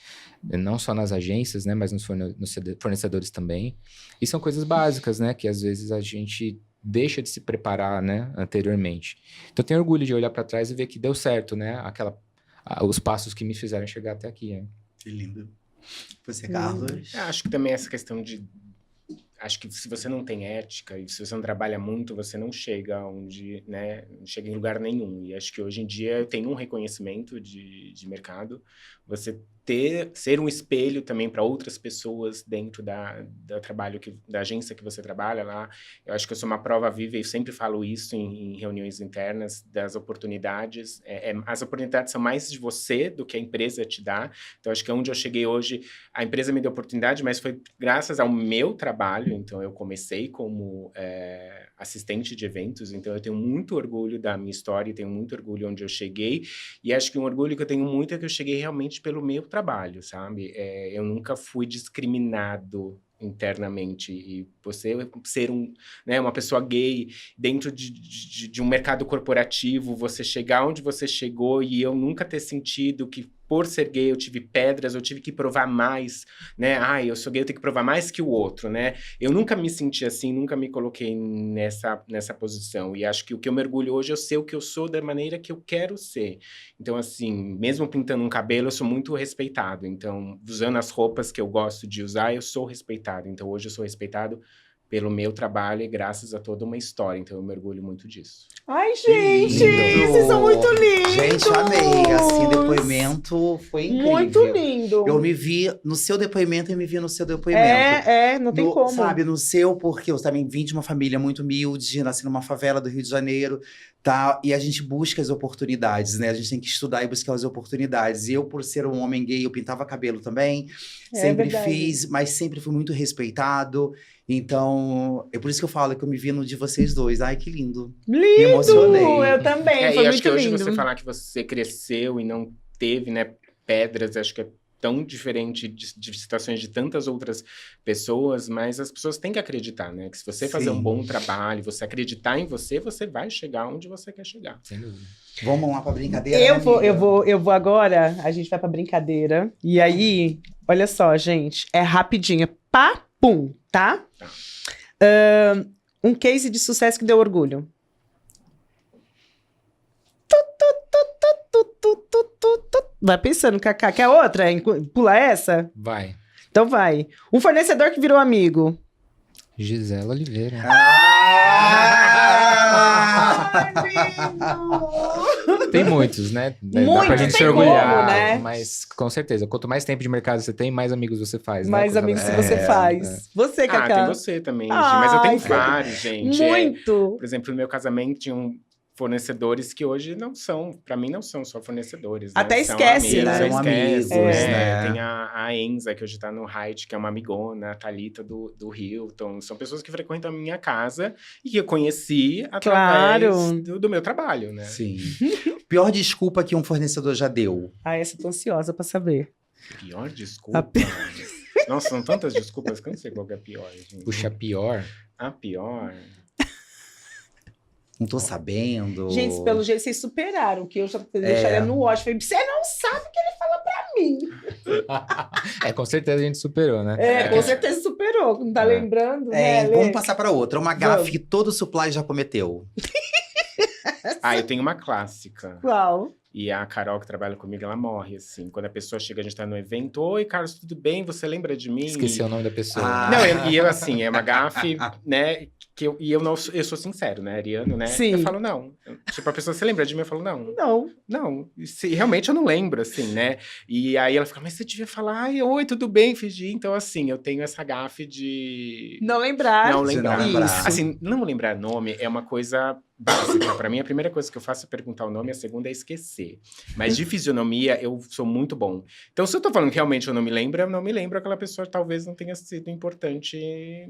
não só nas agências, né? Mas nos fornecedores também. E são coisas básicas, né? Que às vezes a gente deixa de se preparar, né? Anteriormente. Então eu tenho orgulho de olhar para trás e ver que deu certo, né? Os passos que me fizeram chegar até aqui, né? Que lindo. Você, Carlos? Acho que também essa questão acho que se você não tem ética e se você não trabalha muito, você não chega onde, né, não chega em lugar nenhum. E acho que hoje em dia tem um reconhecimento de mercado. Você ser um espelho também para outras pessoas dentro do trabalho, da agência que você trabalha lá. Eu acho que eu sou uma prova viva e sempre falo isso em reuniões internas, das oportunidades. As oportunidades são mais de você do que a empresa te dá. Então, acho que onde eu cheguei hoje, a empresa me deu oportunidade, mas foi graças ao meu trabalho. Então, eu comecei como assistente de eventos, então eu tenho muito orgulho da minha história, tenho muito orgulho onde eu cheguei, e acho que um orgulho que eu tenho muito é que eu cheguei realmente pelo meu trabalho, sabe? Eu nunca fui discriminado internamente, e você ser uma pessoa gay dentro de um mercado corporativo, você chegar onde você chegou e eu nunca ter sentido que por ser gay eu tive pedras, eu tive que provar mais, né? Eu sou gay, eu tenho que provar mais que o outro, né? Eu nunca me senti assim, nunca me coloquei nessa posição, e acho que o que eu mergulho hoje é eu ser o que eu sou da maneira que eu quero ser. Então, assim, mesmo pintando um cabelo, eu sou muito respeitado. Então, usando as roupas que eu gosto de usar, eu sou respeitado. Então, hoje eu sou respeitado pelo meu trabalho e graças a toda uma história. Então, eu me orgulho muito disso. Ai, gente, Lindo. vocês são muito lindos! Gente, amei. Assim, depoimento foi incrível. Muito lindo. Eu me vi no seu depoimento e me vi no seu depoimento. Não tem como. Sabe, no seu, porque eu também vim de uma família muito humilde, nasci numa favela do Rio de Janeiro, tá? E a gente busca as oportunidades, né? A gente tem que estudar e buscar as oportunidades. E eu, por ser um homem gay, eu pintava cabelo também, sempre verdade. fiz, mas sempre fui muito respeitado. Então, é por isso que eu falo que eu me vi no de vocês dois. Ai, que lindo. Me Lindo! emocionei. Eu também, foi e acho muito que hoje lindo. você falar que você cresceu e não teve, né, pedras, acho que é tão diferente de situações de tantas outras pessoas, mas as pessoas têm que acreditar, né? Que se você fazer Sim. um bom trabalho, você acreditar em você, você vai chegar onde você quer chegar. Sem dúvida. Vamos lá pra brincadeira, Eu né, vou, amiga? eu vou agora, a gente vai pra brincadeira. E aí, olha só, gente, é rapidinho, papum, tá? Tá. Um case de sucesso que deu orgulho. Vai pensando, Cacá. Quer outra? Pula essa? Vai. Então vai. Um fornecedor que virou amigo. Gisela Oliveira. Tem muitos, né? Dá Muito, pra gente se tem orgulhar. como, né? Mas com certeza, quanto mais tempo de mercado você tem, mais amigos você faz. Mais né? amigos Coisa- você faz. Você, Ah, Cacá. tem você também, Gi, mas eu Ai, tenho que- vários, gente. Muito. Por exemplo, no meu casamento tinham fornecedores que hoje não são, pra mim não são só fornecedores, né? Até São esquece, amigos, né? São esquece, amigos, né? né? Tem a Enza, que hoje tá no Height, que é uma amigona, a Thalita do Hilton. São pessoas que frequentam a minha casa e que eu conheci através Claro. do meu trabalho, né? Sim. Pior desculpa que um fornecedor já deu. Ah, essa eu tô ansiosa pra saber. Pior desculpa. Nossa, são tantas desculpas que eu não sei qual que é a pior. Gente. Puxa, pior. A pior. Não tô sabendo. Gente, pelo jeito vocês superaram, que eu já deixaria no ódio. Falei, você não sabe o que ele falou pra mim. Com certeza a gente superou, né? Com certeza superou. Não tá lembrando, né, Lê? Vamos passar para outra. Uma gafe Vamos. que todo supply já cometeu. Ah, eu tenho uma clássica. Qual? E a Carol, que trabalha comigo, ela morre, assim. Quando a pessoa chega, a gente tá no evento. Oi, Carlos, tudo bem? Você lembra de mim? Esqueci o nome da pessoa. Ah. Não, eu assim, é uma gafe, né? Eu sou sincero, né? Ariano, né? Sim. Eu falo, não. Tipo, a pessoa, você lembra de mim? Eu falo, não. Não. Não, realmente eu não lembro, assim, né? E aí ela fica, mas você devia falar, ai, oi, tudo bem, fingir. Então, assim, eu tenho essa gafe de Não lembrar. não De lembrar. não lembrar. Isso. Assim, não lembrar nome é uma coisa básica. Pra mim, a primeira coisa que eu faço é perguntar o nome, a segunda é esquecer. Mas de fisionomia, eu sou muito bom. Então, se eu tô falando que realmente eu não me lembro, aquela pessoa talvez não tenha sido importante,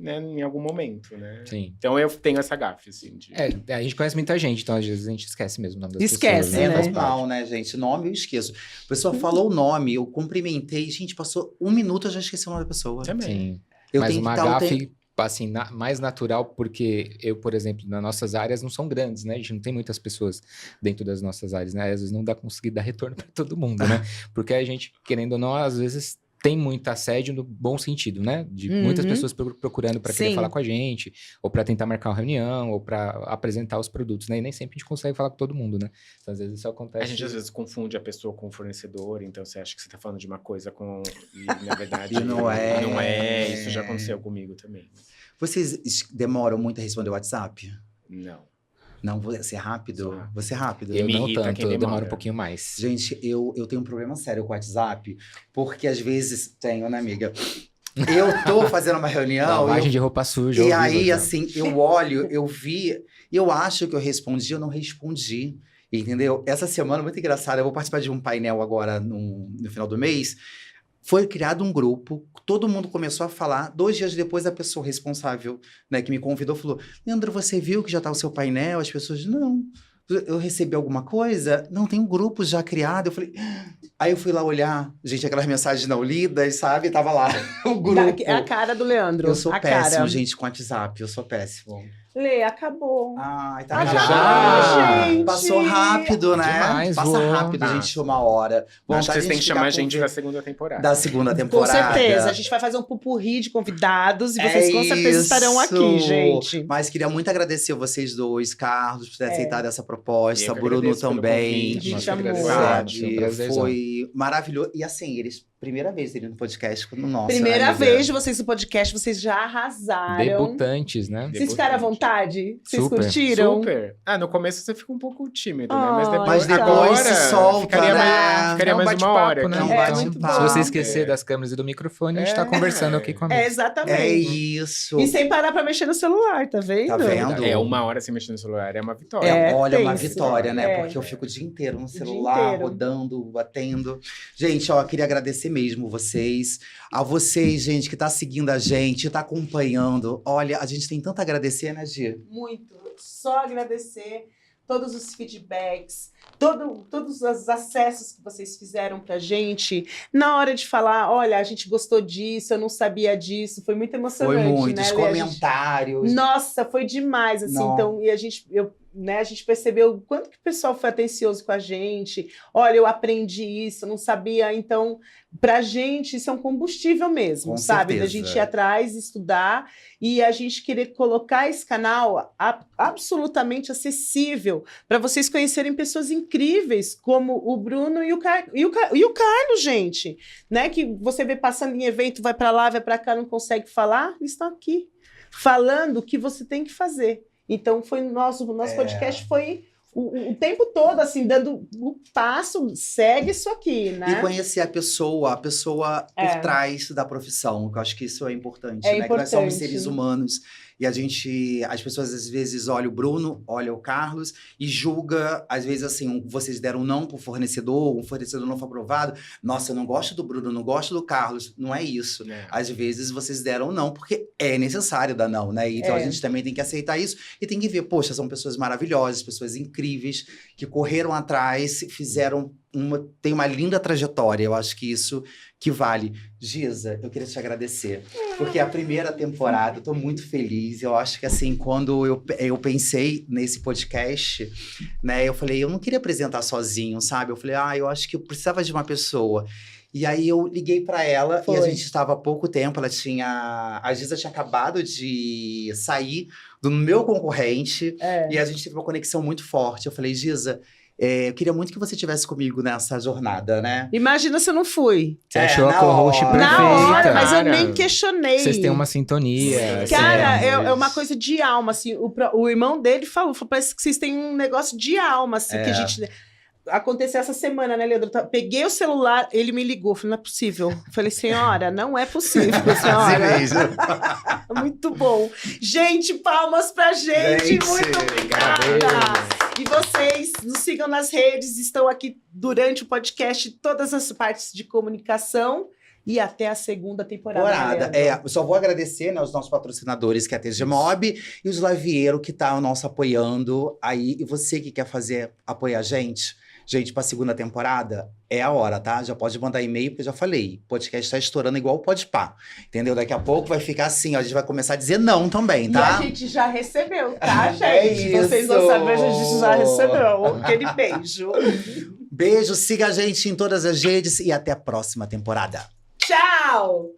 né, em algum momento, né? Sim. Então, eu tenho essa gafe, assim, de... A gente conhece muita gente, então às vezes a gente esquece mesmo o nome das Esquece, pessoas. É né? Faz parte. normal, né, gente? Nome eu esqueço. A pessoa falou o nome, eu cumprimentei. Gente, passou 1 minuto, eu já esqueci o nome da pessoa. Também. Sim. Eu Mas tenho uma que dar um gafe, assim, mais natural, porque eu, por exemplo, nas nossas áreas não são grandes, né? A gente não tem muitas pessoas dentro das nossas áreas, né? Às vezes não dá conseguir dar retorno para todo mundo, né? Porque a gente, querendo ou não, às vezes tem muito assédio no bom sentido, né? De muitas Uhum. pessoas procurando para querer Sim. falar com a gente, ou para tentar marcar uma reunião, ou para apresentar os produtos, né? E nem sempre a gente consegue falar com todo mundo, né? Então, às vezes isso acontece. A gente às vezes confunde a pessoa com o fornecedor, então você acha que você tá falando de uma coisa com... E na verdade E não é. não é. Isso já aconteceu comigo também. Vocês demoram muito a responder o WhatsApp? Não. Não, você é rápido? Sou rápido. Você é rápido? E me não irrita tanto, quem demora demora. um pouquinho mais. Gente, eu tenho um problema sério com o WhatsApp, porque às vezes tenho, né, amiga? Eu tô fazendo uma reunião Lavagem de roupa suja. e ao vivo, aí, já. assim, eu olho, eu vi, eu acho que eu respondi, eu não respondi, entendeu? Essa semana, muito engraçada, eu vou participar de um painel agora no final do mês. Foi criado um grupo, todo mundo começou a falar. 2 dias depois, a pessoa responsável, né, que me convidou, falou: Leandro, você viu que já tá o seu painel? As pessoas, não. Eu recebi alguma coisa? Não, tem um grupo já criado. Eu falei... Aí eu fui lá olhar, gente, aquelas mensagens não lidas, sabe? Tava lá o grupo. É a cara do Leandro. Eu sou a péssimo, cara. gente, com WhatsApp. Eu sou péssimo. Lê, acabou. Ai, tá Acabou, já. gente. Passou rápido, né? Demais, Passa voou. rápido, Passa. gente, uma hora. Acho que Vontade vocês de têm que ficar chamar a com gente ver- da segunda temporada. da segunda Com temporada. certeza. A gente vai fazer um pupurri de convidados e vocês com certeza estarão aqui, isso. gente. Mas queria muito agradecer vocês dois, Carlos, por ter aceitado essa proposta. Eu que Bruno agradeço pelo também. convite. Gente, Nossa, amor. agradeço. Foi um Sabe? prazerzão. Foi maravilhoso. E assim, eles Primeira vez dele no podcast no nosso. Primeira amiga. vez de vocês no podcast, vocês já arrasaram. Debutantes, né? Vocês ficaram à vontade? Vocês Super. curtiram? Super. No começo você fica um pouco tímido, né? Mas depois agora se solta, ficaria né? ficaria É um mais uma bate-papo, hora. né? aqui. É, muito muito bom. Se você bom. esquecer das câmeras e do microfone, a gente tá conversando aqui com a É, mesa. exatamente. É isso. E sem parar pra mexer no celular, tá vendo? Tá vendo? Uma hora sem mexer no celular é uma vitória. É, Olha, uma tenso. vitória, né? É. Porque eu fico o dia inteiro no dia celular, inteiro. rodando, batendo. Gente, ó, queria agradecer mesmo vocês. A vocês, gente, que tá seguindo a gente, tá acompanhando. Olha, a gente tem tanto a agradecer, né, Gi? Muito. Só agradecer todos os feedbacks, todos os acessos que vocês fizeram pra gente. Na hora de falar, olha, a gente gostou disso, eu não sabia disso. Foi muito emocionante, Foi muitos né, Lê? A gente- comentários. Nossa, foi demais, assim. Não. Então, e a gente percebeu o quanto que o pessoal foi atencioso com a gente. Olha, eu aprendi isso, eu não sabia. Então, pra gente, isso é um combustível mesmo, Com sabe? Da certeza. gente ir atrás, estudar e a gente querer colocar esse canal absolutamente acessível para vocês conhecerem pessoas incríveis como o Bruno e o Carlos, gente, né? Que você vê passando em evento, vai para lá, vai para cá, não consegue falar, eles estão aqui falando o que você tem que fazer. Então, foi o nosso podcast foi o tempo todo, assim, dando o passo, segue isso aqui, né? E conhecer a pessoa É. por trás da profissão, que eu acho que isso é importante, É né? Que nós somos importante. seres humanos e as pessoas às vezes olham o Bruno, olham o Carlos e julga, às vezes assim, vocês deram um não pro fornecedor, um fornecedor não foi aprovado. Nossa, eu não gosto do Bruno, não gosto do Carlos. Não é isso. Né? Às vezes vocês deram não, porque é necessário dar não, né? Então a É. gente também tem que aceitar isso e tem que ver, poxa, são pessoas maravilhosas, pessoas incríveis, que correram atrás, fizeram tem uma linda trajetória. Eu acho que isso que vale. Giza, eu queria te agradecer, porque a primeira temporada, eu tô muito feliz. Eu acho que assim, quando eu pensei nesse podcast, né, eu falei, eu não queria apresentar sozinho, sabe? Eu falei, eu acho que eu precisava de uma pessoa. E aí eu liguei pra ela e a Foi. gente estava há pouco tempo, a Giza tinha acabado de sair do meu concorrente e a gente teve uma conexão muito forte. Eu falei, Giza, eu queria muito que você estivesse comigo nessa jornada, né? Imagina se eu não fui. Você achou a na co-host hora. perfeita. Na hora, mas eu cara. nem questionei. Vocês têm uma sintonia. assim, Cara, né? é uma coisa de alma, assim. O irmão dele falou, parece que vocês têm um negócio de alma, assim, que a gente... Aconteceu essa semana, né, Leandro? Peguei o celular, ele me ligou, falei, não é possível. Falei, senhora, não é possível, senhora. Assim mesmo. Muito bom. Gente, palmas pra gente. Gente, Muito obrigada. E vocês nos sigam nas redes, estão aqui durante o podcast, todas as partes de comunicação. E até a segunda temporada. Leandro. Eu só vou agradecer, né, os nossos patrocinadores, que é a TG Mob e os Lavieiro, que tá nos apoiando aí. E você que quer apoiar a gente, pra segunda temporada, é a hora, tá? Já pode mandar e-mail, porque eu já falei. O podcast tá estourando igual o Podpah. Entendeu? Daqui a pouco vai ficar assim, ó. A gente vai começar a dizer não também, E tá? a gente já recebeu, tá, gente? É Vocês não isso. sabem, a gente já recebeu. Aquele beijo. Beijo, siga a gente em todas as redes e até a próxima temporada. Tchau!